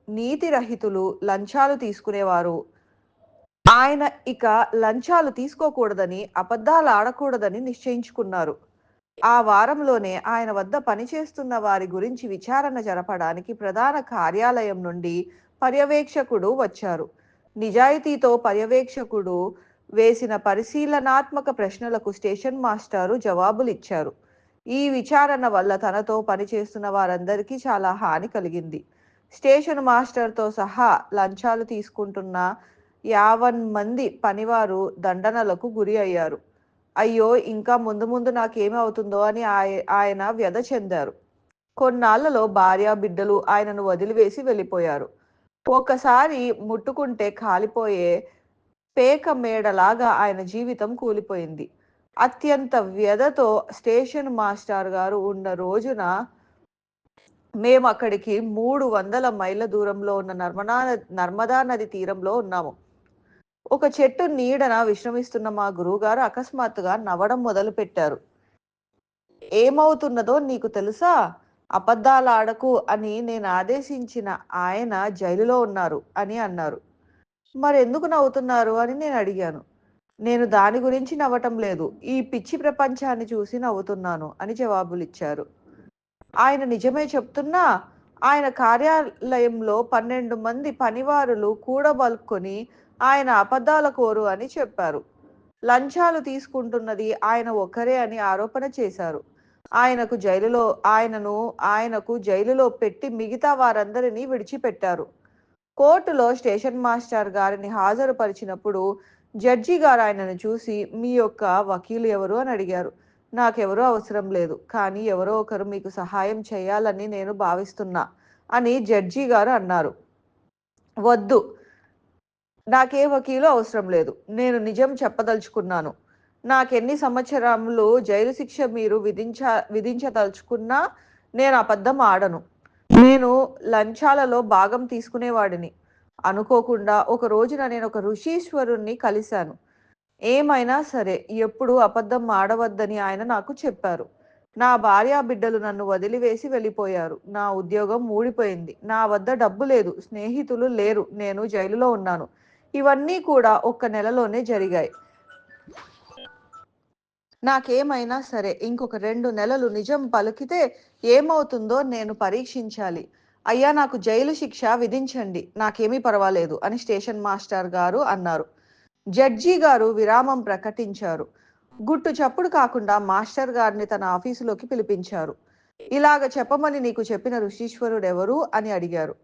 A: నీతి రహితులు, లంచాలు తీసుకునేవారు. ఆయన ఇక లంచాలు తీసుకోకూడదని, అబద్ధాలు ఆడకూడదని నిశ్చయించుకున్నారు. ఆ వారంలోనే ఆయన వద్ద పనిచేస్తున్న వారి గురించి విచారణ జరపడానికి ప్రధాన కార్యాలయం నుండి పర్యవేక్షకుడు వచ్చారు. నిజాయితీతో పర్యవేక్షకుడు వేసిన పరిశీలనాత్మక ప్రశ్నలకు స్టేషన్ మాస్టారు జవాబులిచ్చారు. ఈ విచారణ వల్ల తనతో పనిచేస్తున్న వారందరికీ చాలా హాని కలిగింది. స్టేషన్ మాస్టర్తో సహా లంచాలు తీసుకుంటున్న 50 మంది పనివారు దండనలకు గురి అయ్యారు. అయ్యో! ఇంకా ముందు ముందు నాకేమవుతుందో అని ఆయన వ్యధ చెందారు. కొన్నాళ్లలో భార్య, బిడ్డలు ఆయనను వదిలివేసి వెళ్ళిపోయారు. ఒక్కసారి ముట్టుకుంటే కాలిపోయే పేక మేడలాగా ఆయన జీవితం కూలిపోయింది. అత్యంత వ్యధతో స్టేషన్ మాస్టర్ గారు ఉన్న రోజున మేము అక్కడికి 300 మైళ్ళ దూరంలో ఉన్న నర్మదా నది తీరంలో ఉన్నాము. ఒక చెట్టు నీడన విశ్రమిస్తున్న మా గురువుగారు అకస్మాత్తుగా నవ్వడం మొదలుపెట్టారు. ఏమవుతున్నదో నీకు తెలుసా? అబద్ధాలాడకు అని నేను ఆదేశించిన ఆయన జైలులో ఉన్నారు అని అన్నారు. మరెందుకు నవ్వుతున్నారు అని నేను అడిగాను. నేను దాని గురించి నవ్వటం లేదు. ఈ పిచ్చి ప్రపంచాన్ని చూసి నవ్వుతున్నాను అని జవాబులిచ్చారు. ఆయన నిజమే చెప్తున్నా ఆయన కార్యాలయంలో 12 మంది పనివారులు కూడబలుక్కొని ఆయన అబద్ధాల కోరు అని చెప్పారు. లంచాలు తీసుకుంటున్నది ఆయన ఒక్కరే అని ఆరోపణ చేశారు. ఆయనకు జైలులో పెట్టి మిగతా వారందరినీ విడిచిపెట్టారు. కోర్టులో స్టేషన్ మాస్టర్ గారిని హాజరుపరిచినప్పుడు జడ్జి గారు ఆయనను చూసి మీ యొక్క వకీలు ఎవరు అని అడిగారు. నాకెవరూ అవసరం లేదు, కానీ ఎవరో ఒకరు మీకు సహాయం చేయాలని నేను భావిస్తున్నా అని జడ్జి గారు అన్నారు. వద్దు, నాకే వకీలు అవసరం లేదు. నేను నిజం చెప్పదలుచుకున్నాను. నాకెన్ని సంవత్సరములు జైలు శిక్ష మీరు విధించదలుచుకున్నా నేను అబద్ధం ఆడను. నేను లంచాలలో భాగం తీసుకునేవాడిని. అనుకోకుండా ఒక రోజున నేను ఒక ఋషీశ్వరుణ్ణి కలిశాను. ఏమైనా సరే ఎప్పుడు అబద్ధం ఆడవద్దని ఆయన నాకు చెప్పారు. నా భార్య, బిడ్డలు నన్ను వదిలివేసి వెళ్ళిపోయారు. నా ఉద్యోగం ఊడిపోయింది. నా వద్ద డబ్బు లేదు, స్నేహితులు లేరు, నేను జైలులో ఉన్నాను. ఇవన్నీ కూడా ఒక్క నెలలోనే జరిగాయి. నాకేమైనా సరే ఇంకొక 2 నెలలు నిజం పలికితే ఏమవుతుందో నేను పరీక్షించాలి. అయ్యా, నాకు జైలు శిక్ష విధించండి, నాకేమీ పర్వాలేదు అని స్టేషన్ మాస్టర్ గారు అన్నారు. జడ్జి గారు విరామం ప్రకటించారు. గుట్టు చప్పుడు కాకుండా మాస్టర్ గారిని తన ఆఫీసులోకి పిలిపించారు. ఇలాగ చెప్పమని నీకు చెప్పిన ఋషీశ్వరుడు ఎవరు అని అడిగారు.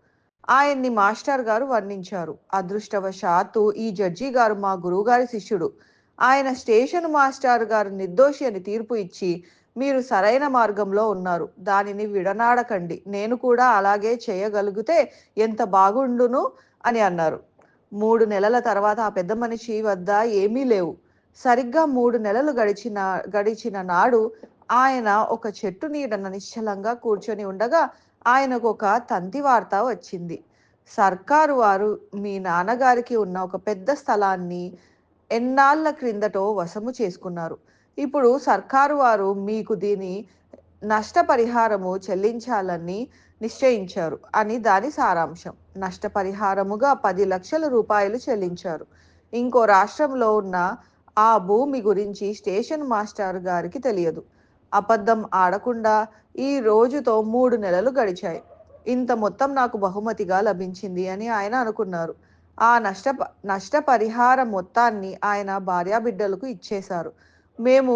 A: ఆయన్ని మాస్టర్ గారు వర్ణించారు. అదృష్టవశాత్తు ఈ జడ్జి గారు మా గురువుగారి శిష్యుడు. ఆయన స్టేషన్ మాస్టర్ గారు నిర్దోషి అని తీర్పు ఇచ్చి మీరు సరైన మార్గంలో ఉన్నారు, దానిని విడనాడకండి, నేను కూడా అలాగే చేయగలిగితే ఎంత బాగుండును అని అన్నారు. 3 నెలల తర్వాత ఆ పెద్ద మనిషి వద్ద ఏమీ లేవు. సరిగ్గా 3 నెలలు గడిచిన నాడు ఆయన ఒక చెట్టు నీడన నిశ్చలంగా కూర్చొని ఉండగా ఆయనకు ఒక తంతి వార్త వచ్చింది. సర్కారు వారు మీ నాన్నగారికి ఉన్న ఒక పెద్ద స్థలాన్ని ఎన్నాళ్ల క్రిందటో వశము చేసుకున్నారు. ఇప్పుడు సర్కారు వారు మీకు దీని నష్టపరిహారము చెల్లించాలని నిశ్చయించారు అని దాని సారాంశం. నష్టపరిహారముగా 10 లక్షల రూపాయలు చెల్లించారు. ఇంకో రాష్ట్రంలో ఉన్న ఆ భూమి గురించి స్టేషన్ మాస్టర్ గారికి తెలియదు. అబద్ధం ఆడకుండా ఈ రోజుతో 3 నెలలు గడిచాయి. ఇంత మొత్తం నాకు బహుమతిగా లభించింది అని ఆయన అనుకున్నారు. ఆ నష్టపరిహార మొత్తాన్ని ఆయన భార్యాబిడ్డలకు ఇచ్చేశారు. మేము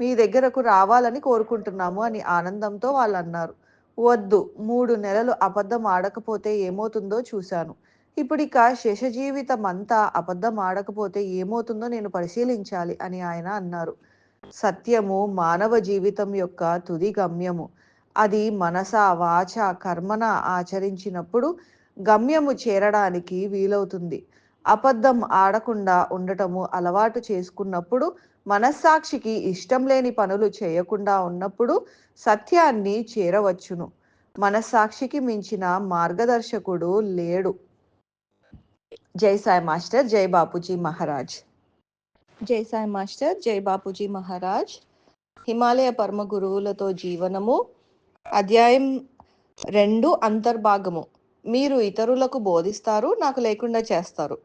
A: మీ దగ్గరకు రావాలని కోరుకుంటున్నాము అని ఆనందంతో వాళ్ళు అన్నారు. వద్దు, 3 నెలలు అబద్ధం ఆడకపోతే ఏమవుతుందో చూశాను. ఇప్పుడిక శేష జీవితం అంతా అబద్ధం ఆడకపోతే ఏమవుతుందో నేను పరిశీలించాలి అని ఆయన అన్నారు. సత్యము మానవ జీవితం యొక్క తుది గమ్యము. అది మనస, వాచ, కర్మన ఆచరించినప్పుడు గమ్యము చేరడానికి వీలవుతుంది. అబద్ధం ఆడకుండా ఉండటము అలవాటు చేసుకున్నప్పుడు, మనస్సాక్షికి ఇష్టం లేని పనులు చేయకుండా ఉన్నప్పుడు సత్యాన్ని చేరవచ్చును. మనస్సాక్షికి మించిన మార్గదర్శకుడు లేడు. జై సాయి మాస్టర్, జై బాపూజీ మహారాజ్. జై సాయి మాస్టర్, జై బాపూజీ మహారాజ్. హిమాలయ పరమ గురువులతో జీవనము, అధ్యాయం 2, అంతర్భాగము. మీరు ఇతరులకు బోధిస్తారు, నాకు లేకుండా చేస్తారు.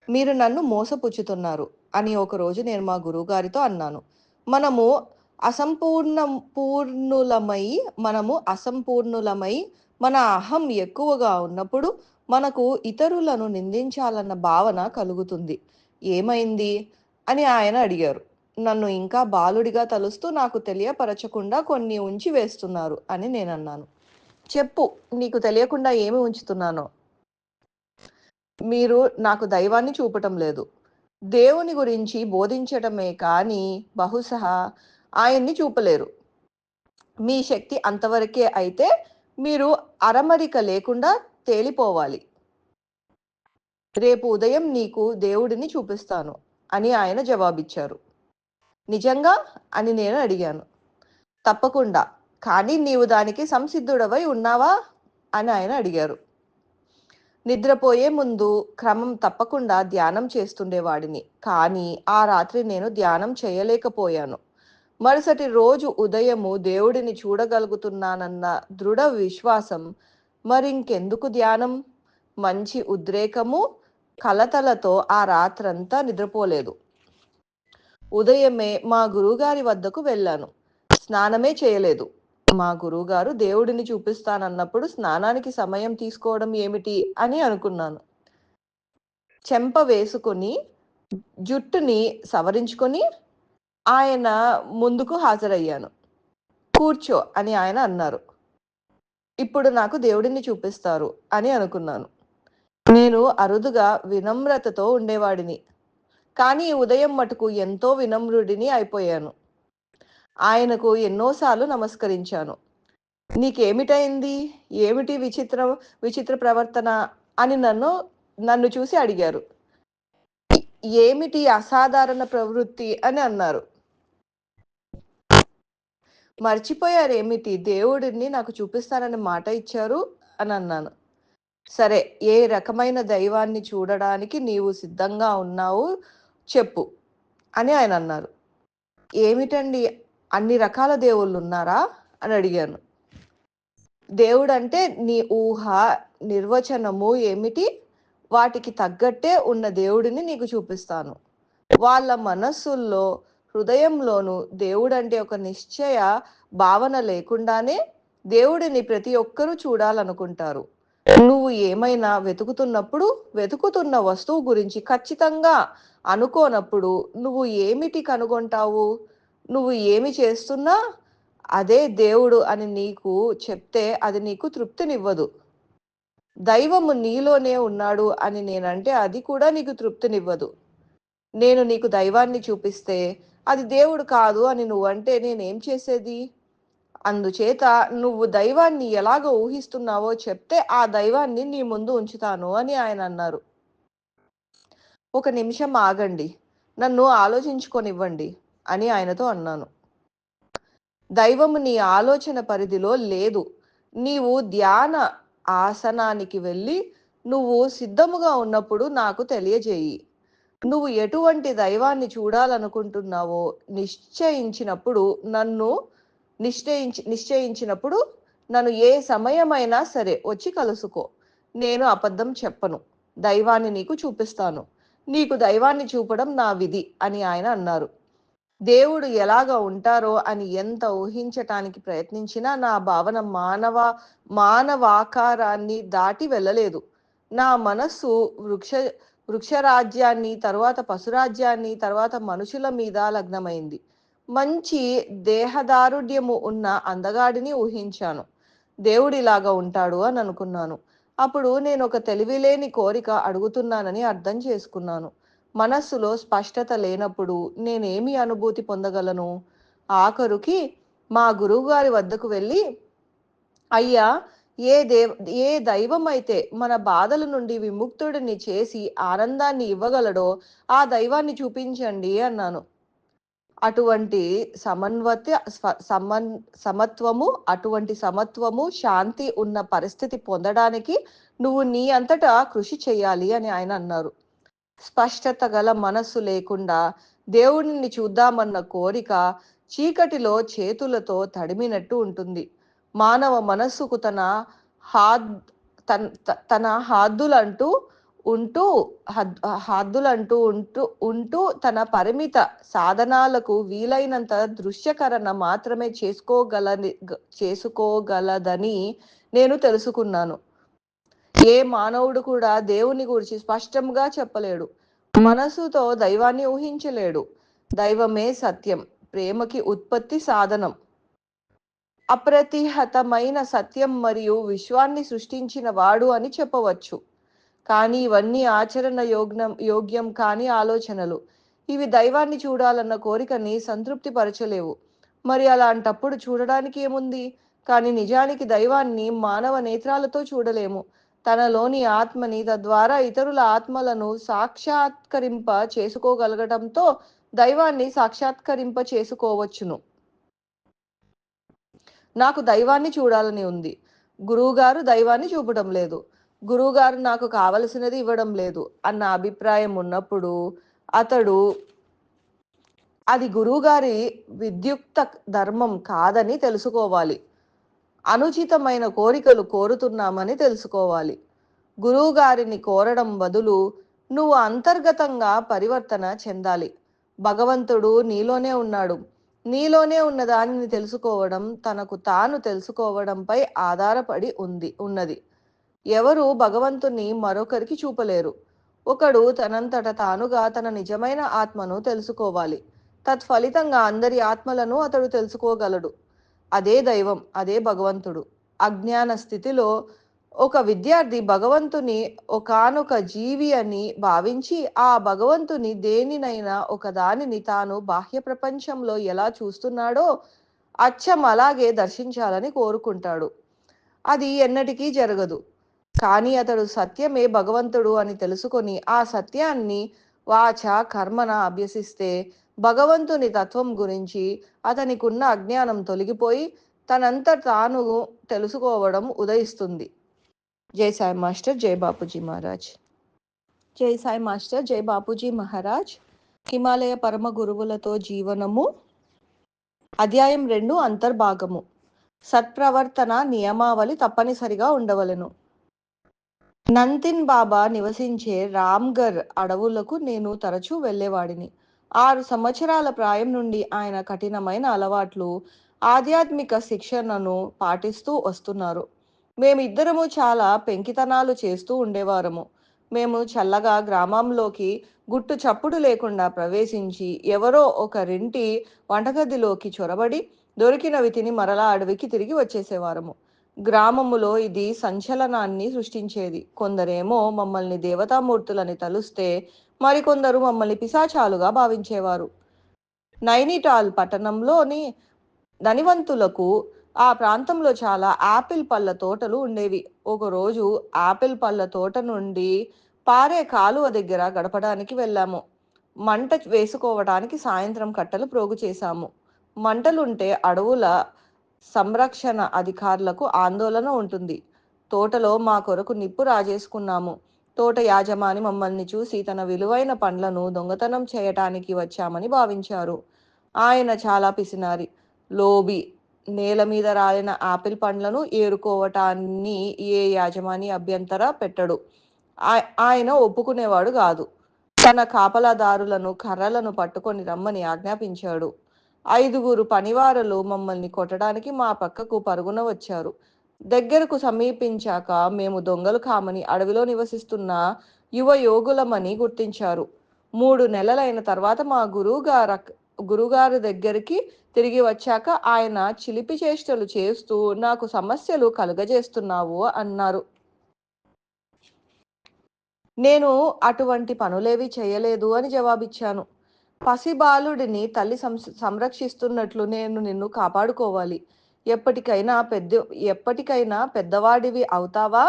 A: మీరు నన్ను మోసపుచ్చుతున్నారు అని ఒకరోజు నేను మా గురువుగారితో అన్నాను. మనము అసంపూర్ణులమై మన అహం ఎక్కువగా ఉన్నప్పుడు మనకు ఇతరులను నిందించాలన్న భావన కలుగుతుంది. ఏమైంది అని ఆయన అడిగారు. నన్ను ఇంకా బాలుడిగా తలుస్తూ నాకు తెలియపరచకుండా కొన్ని ఉంచి వేస్తున్నారు అని నేనన్నాను. చెప్పు, నీకు తెలియకుండా ఏమి ఉంచుతున్నానో? మీరు నాకు దైవాన్ని చూపటం లేదు. దేవుని గురించి బోధించటమే కానీ బహుశా ఆయన్ని చూపలేరు. మీ శక్తి అంతవరకే అయితే మీరు అరమరిక లేకుండా తేలిపోవాలి. రేపు ఉదయం నీకు దేవుడిని చూపిస్తాను అని ఆయన జవాబిచ్చారు. నిజంగా అని నేను అడిగాను. తప్పకుండా, కానీ నీవు దానికి సంసిద్ధుడవై ఉన్నావా అని ఆయన అడిగారు. నిద్రపోయే ముందు క్రమం తప్పకుండా ధ్యానం చేస్తుండేవాడిని, కానీ ఆ రాత్రి నేను ధ్యానం చేయలేకపోయాను. మరుసటి రోజు ఉదయము దేవుడిని చూడగలుగుతున్నానన్న దృఢ విశ్వాసం. మరింకెందుకు ధ్యానం? మంచి ఉద్రేకము, కలతలతో ఆ రాత్రంతా నిద్రపోలేదు. ఉదయమే మా గురువుగారి వద్దకు వెళ్ళాను. స్నానమే చేయలేదు. మా గురువుగారు దేవుడిని చూపిస్తానన్నప్పుడు స్నానానికి సమయం తీసుకోవడం ఏమిటి అని అనుకున్నాను. చెంప వేసుకొని జుట్టుని సవరించుకొని ఆయన ముందుకు హాజరయ్యాను. కూర్చో అని ఆయన అన్నారు. ఇప్పుడు నాకు దేవుడిని చూపిస్తారు అని అనుకున్నాను. నేను అరుదుగా వినమ్రతతో ఉండేవాడిని, కానీ ఉదయం మటుకు ఎంతో వినమ్రుడిని అయిపోయాను. ఆయనకు ఎన్నోసార్లు నమస్కరించాను. నీకేమిటైంది? ఏమిటి విచిత్ర ప్రవర్తన అని నన్ను చూసి అడిగారు. ఏమిటి అసాధారణ ప్రవృత్తి అని అన్నారు. మర్చిపోయారేమిటి? దేవుడిని నాకు చూపిస్తానని మాట ఇచ్చారు అని అన్నాను. సరే, ఏ రకమైన దైవాన్ని చూడడానికి నీవు సిద్ధంగా ఉన్నావు చెప్పు అని ఆయన అన్నారు. ఏమిటండి, అన్ని రకాల దేవుళ్ళు ఉన్నారా అని అడిగాను. దేవుడంటే నీ ఊహ నిర్వచనము ఏమిటి? వాటికి తగ్గట్టే ఉన్న దేవుడిని నీకు చూపిస్తాను. వాళ్ళ మనస్సుల్లో, హృదయంలోనూ దేవుడంటే ఒక నిశ్చయ భావన లేకుండానే దేవుడిని ప్రతి ఒక్కరూ చూడాలనుకుంటారు. నువ్వు ఏమైనా వెతుకుతున్న వస్తువు గురించి ఖచ్చితంగా అనుకోనప్పుడు నువ్వు ఏమిటి కనుగొంటావు? నువ్వు ఏమి చేస్తున్నా అదే దేవుడు అని నీకు చెప్తే అది నీకు తృప్తినివ్వదు. దైవము నీలోనే ఉన్నాడు అని నేనంటే అది కూడా నీకు తృప్తినివ్వదు. నేను నీకు దైవాన్ని చూపిస్తే అది దేవుడు కాదు అని నువ్వంటే నేనేం చేసేది? అందుచేత నువ్వు దైవాన్ని ఎలాగ ఊహిస్తున్నావో చెప్తే ఆ దైవాన్ని నీ ముందు ఉంచుతాను అని ఆయన అన్నారు. ఒక నిమిషం ఆగండి, నన్ను ఆలోచించుకొనివ్వండి అని ఆయనతో అన్నాను. దైవము నీ ఆలోచన పరిధిలో లేదు. నీవు ధ్యాన ఆసనానికి వెళ్ళి నువ్వు సిద్ధముగా ఉన్నప్పుడు నాకు తెలియజేయి. నువ్వు ఎటువంటి దైవాన్ని చూడాలనుకుంటున్నావో నిశ్చయించినప్పుడు నన్ను ఏ సమయమైనా సరే వచ్చి కలుసుకో. నేను అబద్ధం చెప్పను. దైవాన్ని నీకు చూపిస్తాను. నీకు దైవాన్ని చూపడం నా విధి అని ఆయన అన్నారు. దేవుడు ఎలాగ ఉంటారో అని ఎంత ఊహించటానికి ప్రయత్నించినా నా భావన మానవాకారాన్ని దాటి వెళ్ళలేదు. నా మనస్సు వృక్షరాజ్యాన్ని, తర్వాత పశురాజ్యాన్ని, తర్వాత మనుషుల మీద లగ్నమైంది. మంచి దేహదారుఢ్యము ఉన్న అందగాడిని ఊహించాను. దేవుడిలాగా ఉంటాడు అని అనుకున్నాను. అప్పుడు నేను ఒక తెలివిలేని కోరిక అడుగుతున్నానని అర్థం చేసుకున్నాను. మనస్సులో స్పష్టత లేనప్పుడు నేనేమి అనుభూతి పొందగలను? ఆఖరుకి మా గురువుగారి వద్దకు వెళ్ళి, అయ్యా, ఏ దైవం అయితే మన బాధల నుండి విముక్తుడిని చేసి ఆనందాన్ని ఇవ్వగలడో ఆ దైవాన్ని చూపించండి అన్నాను. అటువంటి సమత్వము, అటువంటి సమత్వము, శాంతి ఉన్న పరిస్థితి పొందడానికి నువ్వు నీ అంతటా కృషి చేయాలి అని ఆయన అన్నారు. స్పష్టత గల మనస్సు లేకుండా దేవుడిని చూద్దామన్న కోరిక చీకటిలో చేతులతో తడిమినట్టు ఉంటుంది. మానవ మనస్సుకు హాద్ తన హాద్దులంటూ ఉంటూ ఉంటూ తన పరిమిత సాధనాలకు వీలైనంత దృశ్యకరణ మాత్రమే చేసుకోగలదని నేను తెలుసుకున్నాను. ఏ మానవుడు కూడా దేవుని గురించి స్పష్టంగా చెప్పలేడు. మనసుతో దైవాన్ని ఊహించలేడు. దైవమే సత్యం, ప్రేమకి ఉత్పత్తి సాధనం. అప్రతిహతమైన సత్యం మరియు విశ్వాన్ని సృష్టించిన వాడు అని చెప్పవచ్చు. కానీ ఇవన్నీ ఆచరణ యోగ్యం కాని ఆలోచనలు. ఇవి దైవాన్ని చూడాలన్న కోరికని సంతృప్తి పరచలేవు. మరి అలాంటప్పుడు చూడడానికి ఏముంది? కానీ నిజానికి దైవాన్ని మానవ నేత్రాలతో చూడలేము. తనలోని ఆత్మని, తద్వారా ఇతరుల ఆత్మలను సాక్షాత్కరింప చేసుకోగలగటంతో దైవాన్ని సాక్షాత్కరింప చేసుకోవచ్చును. నాకు దైవాన్ని చూడాలని ఉంది. గురువుగారు దైవాన్ని చూపడం లేదు. గురువుగారు నాకు కావలసినది ఇవ్వడం లేదు అన్న అభిప్రాయం ఉన్నప్పుడు అతడు అది గురువుగారి విద్యుక్త ధర్మం కాదని తెలుసుకోవాలి. అనుచితమైన కోరికలు కోరుతున్నామని తెలుసుకోవాలి. గురువుగారిని కోరడం బదులు నువ్వు అంతర్గతంగా పరివర్తన చెందాలి. భగవంతుడు నీలోనే ఉన్నాడు. నీలోనే ఉన్న దానిని తెలుసుకోవడం తనకు తాను తెలుసుకోవడంపై ఆధారపడి ఉన్నది. ఎవరు భగవంతుని మరొకరికి చూపలేరు. ఒకడు తనంతట తానుగా తన నిజమైన ఆత్మను తెలుసుకోవాలి. తత్ఫలితంగా అందరి ఆత్మలను అతడు తెలుసుకోగలడు. అదే దైవం, అదే భగవంతుడు. అజ్ఞాన స్థితిలో ఒక విద్యార్థి భగవంతుని ఒకానొక జీవి అని భావించి ఆ భగవంతుని దేనినైనా ఒక దానిని తాను బాహ్య ప్రపంచంలో ఎలా చూస్తున్నాడో అచ్చం అలాగే దర్శించాలని కోరుకుంటాడు. అది ఎన్నటికీ జరగదు. కానీ అతడు సత్యమే భగవంతుడు అని తెలుసుకొని ఆ సత్యాన్ని వాచ కర్మన అభ్యసిస్తే భగవంతుని తత్వం గురించి అతనికున్న అజ్ఞానం తొలగిపోయి తనంత తాను తెలుసుకోవడం ఉదయిస్తుంది. జై సాయి మాస్టర్, జై బాపూజీ మహారాజ్. జై సాయి మాస్టర్, జై బాపూజీ మహారాజ్. హిమాలయ పరమ గురువులతో జీవనము, అధ్యాయం 2, అంతర్భాగము. సత్ప్రవర్తన నియమావళి తప్పనిసరిగా ఉండవలెను. నంతిన్ బాబా నివసించే రామ్గర్ అడవులకు నేను తరచూ వెళ్ళేవాడిని. 6 సంవత్సరాల ప్రాయం నుండి ఆయన కఠినమైన అలవాట్లు, ఆధ్యాత్మిక శిక్షణను పాటిస్తూ వస్తున్నారు. మేమిద్దరము చాలా పెంకితనాలు చేస్తూ ఉండేవారము. మేము చల్లగా గ్రామంలోకి గుట్టు చప్పుడు లేకుండా ప్రవేశించి ఎవరో ఒకరింటి వంటగదిలోకి చొరబడి దొరికినవి తిని మరలా అడవికి తిరిగి వచ్చేసేవారము. గ్రామములో ఇది సంచలనాన్ని సృష్టించేది. కొందరేమో మమ్మల్ని దేవతామూర్తులని తలుస్తే మరికొందరు మమ్మల్ని పిశాచాలుగా భావించేవారు. నైనిటాల్ పట్టణంలోని ధనివంతులకు ఆ ప్రాంతంలో చాలా ఆపిల్ పళ్ళ తోటలు ఉండేవి. ఒకరోజు ఆపిల్ పళ్ళ తోట నుండి పారే కాలువ దగ్గర గడపడానికి వెళ్ళాము. మంట వేసుకోవడానికి సాయంత్రం కట్టెలు ప్రోగు చేశాము. మంటలుంటే అడవుల సంరక్షణ అధికారులకు ఆందోళన ఉంటుంది. తోటలో మా కొరకు నిప్పు రాజేసుకున్నాము. తోట యాజమాని మమ్మల్ని చూసి తన విలువైన పండ్లను దొంగతనం చేయటానికి వచ్చామని భావించారు. ఆయన చాలా పిసినారి, లోబి. నేల మీద రాలిన ఆపిల్ పండ్లను ఏరుకోవటాన్ని ఏ యాజమాని అభ్యంతర పెట్టడు. ఆయన ఒప్పుకునేవాడు కాదు. తన కాపలాదారులను కర్రలను పట్టుకొని రమ్మని ఆజ్ఞాపించాడు. 5 పనివారులు మమ్మల్ని కొట్టడానికి మా పక్కకు పరుగున వచ్చారు. దగ్గరకు సమీపించాక మేము దొంగలు కామని అడవిలో నివసిస్తున్న యువ యోగులమని గుర్తించారు. 3 నెలలైన తర్వాత మా గురువుగారి దగ్గరికి తిరిగి వచ్చాక ఆయన చిలిపి చేష్టలు చేస్తూ నాకు సమస్యలు కలుగజేస్తున్నావు అన్నారు. నేను అటువంటి పనులేవి చేయలేదు అని జవాబిచ్చాను. పసిబాలుడిని తల్లి సంరక్షిస్తున్నట్లు నేను నిన్ను కాపాడుకోవాలి. ఎప్పటికైనా పెద్దవాడివి అవుతావా?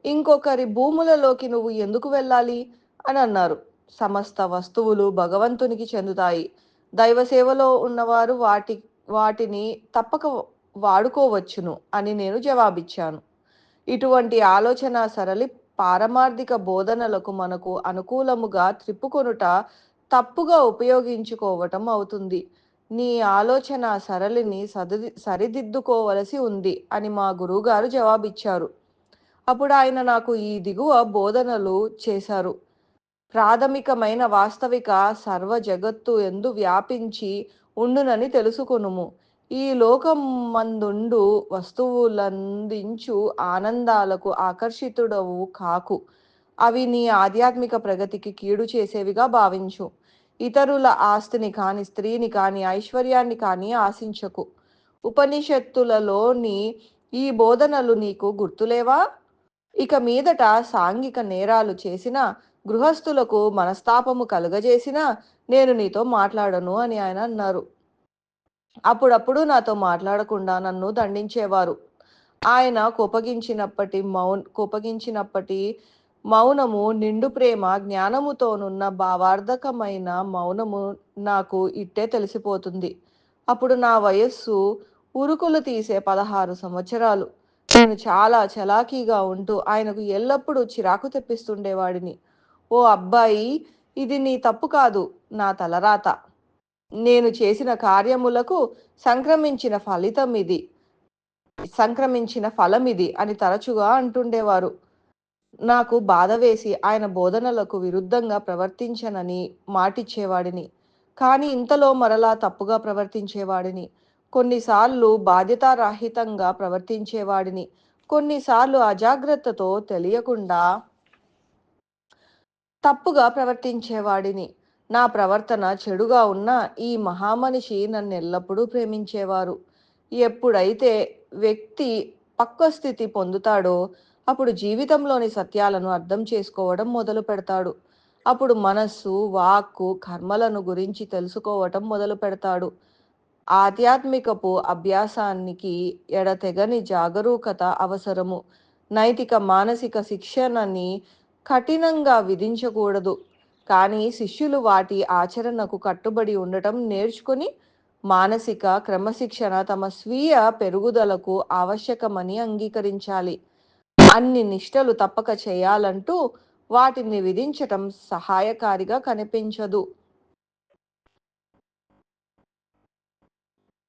A: ఇంకొకరి భూములలోకి నువ్వు ఎందుకు వెళ్ళాలి అని అన్నారు. సమస్త వస్తువులు భగవంతునికి చెందుతాయి. దైవ సేవలో ఉన్నవారు వాటిని తప్పక వాడుకోవచ్చును అని నేను జవాబిచ్చాను. ఇటువంటి ఆలోచన సరళి పారమార్థిక బోధనలకు మనకు అనుకూలముగా త్రిప్పుకొనుట తప్పుగా ఉపయోగించుకోవటం అవుతుంది. నీ ఆలోచన సరళిని సరిదిద్దుకోవలసి ఉంది అని మా గురువుగారు జవాబిచ్చారు. అప్పుడు ఆయన నాకు ఈ దిగువ బోధనలు చేశారు. ప్రాథమికమైన వాస్తవిక సర్వ జగత్తు ఎందు వ్యాపించి ఉండునని తెలుసుకొనుము. ఈ లోకమందుండు వస్తువులందించు ఆనందాలకు ఆకర్షితుడవు కాకు. అవి నీ ఆధ్యాత్మిక ప్రగతికి కీడు చేసేవిగా భావించు. ఇతరుల ఆస్తిని కాని, స్త్రీని కాని, ఐశ్వర్యాన్ని కాని ఆశించకు. ఉపనిషత్తులలోని ఈ బోధనలు నీకు గుర్తులేవా? ఇక మీదట సాంఘిక నేరాలు చేసిన, గృహస్థులకు మనస్తాపము కలుగజేసినా నేను నీతో మాట్లాడను అని ఆయన అన్నారు. అప్పుడప్పుడు నాతో మాట్లాడకుండా నన్ను దండించేవారు. ఆయన కోపగించినప్పటి మౌనము నిండు ప్రేమ జ్ఞానముతోనున్న భావార్థకమైన మౌనము నాకు ఇట్టే తెలిసిపోతుంది. అప్పుడు నా వయస్సు ఉరుకులు తీసే 16 సంవత్సరాలు. నేను చాలా చలాకీగా ఉంటూ ఆయనకు ఎల్లప్పుడూ చిరాకు తెప్పిస్తుండేవాడిని. ఓ అబ్బాయి, ఇది నీ తప్పు కాదు, నా తలరాత. నేను చేసిన కార్యములకు సంక్రమించిన ఫలమిది అని తరచుగా అంటుండేవారు. నాకు బాధ వేసి ఆయన బోధనలకు విరుద్ధంగా ప్రవర్తించనని మాటిచ్చేవాడిని. కానీ ఇంతలో మరలా తప్పుగా ప్రవర్తించేవాడిని. కొన్నిసార్లు బాధ్యతారాహితంగా ప్రవర్తించేవాడిని. కొన్నిసార్లు అజాగ్రత్తతో తెలియకుండా తప్పుగా ప్రవర్తించేవాడిని. నా ప్రవర్తన చెడుగా ఉన్న ఈ మహామనిషి నన్నెల్లప్పుడూ ప్రేమించేవారు. ఎప్పుడైతే వ్యక్తి పక్వస్థితి పొందుతాడో అప్పుడు జీవితంలోని సత్యాలను అర్థం చేసుకోవడం మొదలు పెడతాడు. అప్పుడు మనస్సు, వాక్కు, కర్మలను గురించి తెలుసుకోవటం మొదలు పెడతాడు. ఆధ్యాత్మికపు అభ్యాసానికి ఎడతెగని జాగరూకత అవసరము. నైతిక మానసిక శిక్షణని కఠినంగా విధించకూడదు. కానీ శిష్యులు వాటి ఆచరణకు కట్టుబడి ఉండటం నేర్చుకుని మానసిక క్రమశిక్షణ తమ స్వీయ పెరుగుదలకు ఆవశ్యకమని అంగీకరించాలి. అన్ని నిష్టలు తప్పక చేయాలంటూ వాటిని విధించటం సహాయకారిగా కనిపించదు.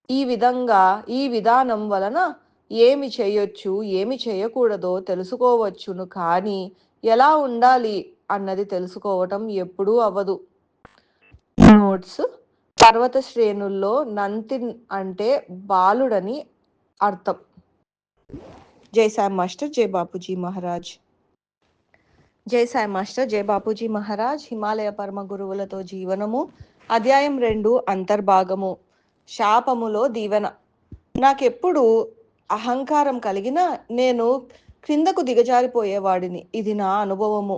A: ఈ విధానం వలన ఏమి చేయొచ్చు, ఏమి చేయకూడదో తెలుసుకోవచ్చును. కానీ ఎలా ఉండాలి అన్నది తెలుసుకోవటం ఎప్పుడూ అవ్వదు. నోట్స్: పర్వత శ్రేణుల్లో నంతిన్ అంటే బాలుడని అర్థం. జై సాయి మాస్టర్, జై బాపూజీ మహారాజ్. జై సాయి మాస్టర్, జై బాపూజీ మహారాజ్. హిమాలయ పరమ గురువులతో జీవనము, అధ్యాయం 2, అంతర్భాగము. శాపములో దీవెన. నాకెప్పుడు అహంకారం కలిగినా నేను క్రిందకు దిగజారిపోయేవాడిని. ఇది నా అనుభవము.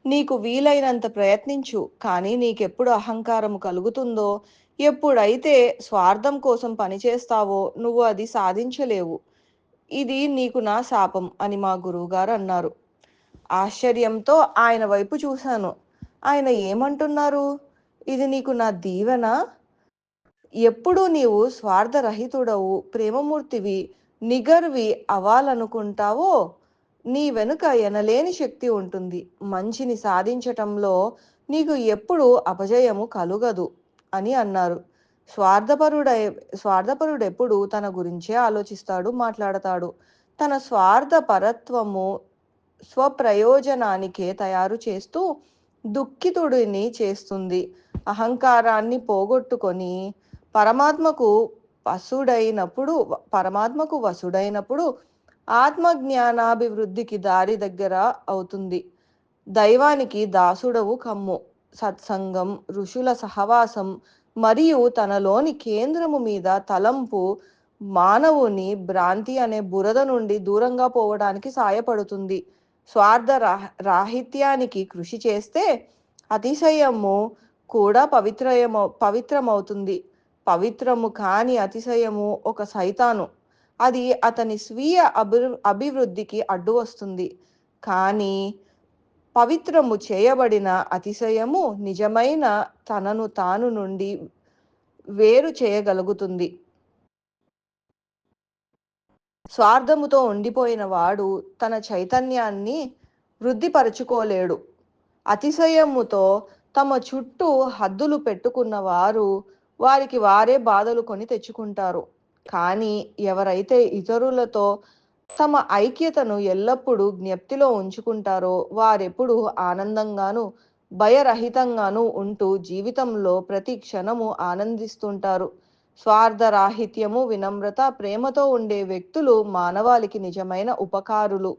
A: నీకు వీలైనంత ప్రయత్నించు. కానీ నీకెప్పుడు అహంకారము కలుగుతుందో, ఎప్పుడైతే స్వార్థం కోసం పనిచేస్తావో నువ్వు అది సాధించలేవు. ఇది నీకు నా శాపం అని మా గురువుగారు అన్నారు. ఆశ్చర్యంతో ఆయన వైపు చూశాను. ఆయన ఏమంటున్నారు? ఇది నీకు నా దీవెన? ఎప్పుడు నీవు స్వార్థరహితుడవు, ప్రేమమూర్తివి, నిగర్వి అవ్వాలనుకుంటావో నీ వెనుక ఎనలేని శక్తి ఉంటుంది. మంచిని సాధించటంలో నీకు ఎప్పుడు అపజయము కలుగదు అని అన్నారు. స్వార్థపరుడెప్పుడు తన గురించే ఆలోచిస్తాడు, మాట్లాడతాడు. తన స్వార్థపరత్వము స్వప్రయోజనానికే తయారు చేస్తూ దుఃఖితుడిని చేస్తుంది. అహంకారాన్ని పోగొట్టుకొని పరమాత్మకు వసుడైనప్పుడు ఆత్మజ్ఞానాభివృద్ధికి దారి దగ్గర అవుతుంది. దైవానికి దాసుడవు కమ్ము. సత్సంగం, ఋషుల సహవాసం మరియు తనలోని కేంద్రము మీద తలంపు మానవుని భ్రాంతి అనే బురద నుండి దూరంగా పోవడానికి సాయపడుతుంది. స్వార్థ రాహిత్యానికి కృషి చేస్తే అతిశయము కూడా పవిత్రమవుతుంది. పవిత్రము కాని అతిశయము ఒక సైతాను. అది అతని స్వీయ అభివృద్ధికి అడ్డు వస్తుంది. కానీ పవిత్రము చేయబడిన అతిశయము నిజమైన తనను తాను నుండి వేరు చేయగలుగుతుంది. స్వార్థముతో ఉండిపోయిన వాడు తన చైతన్యాన్ని వృద్ధిపరచుకోలేడు. అతిశయముతో తమ చుట్టూ హద్దులు పెట్టుకున్న వారు వారికి వారే బాధలు కొని తెచ్చుకుంటారు. కానీ ఎవరైతే ఇతరులతో తమ ఐక్యతను ఎల్లప్పుడూ జ్ఞప్తిలో ఉంచుకుంటారో వారెప్పుడూ ఆనందంగాను, భయరహితంగాను ఉంటూ జీవితంలో ప్రతి క్షణము ఆనందిస్తుంటారు. స్వార్థరాహిత్యము, వినమ్రత, ప్రేమతో ఉండే వ్యక్తులు మానవాళికి నిజమైన ఉపకారులు.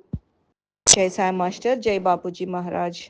A: జై సాయి మాస్టర్. జై బాపూజీ మహారాజ్.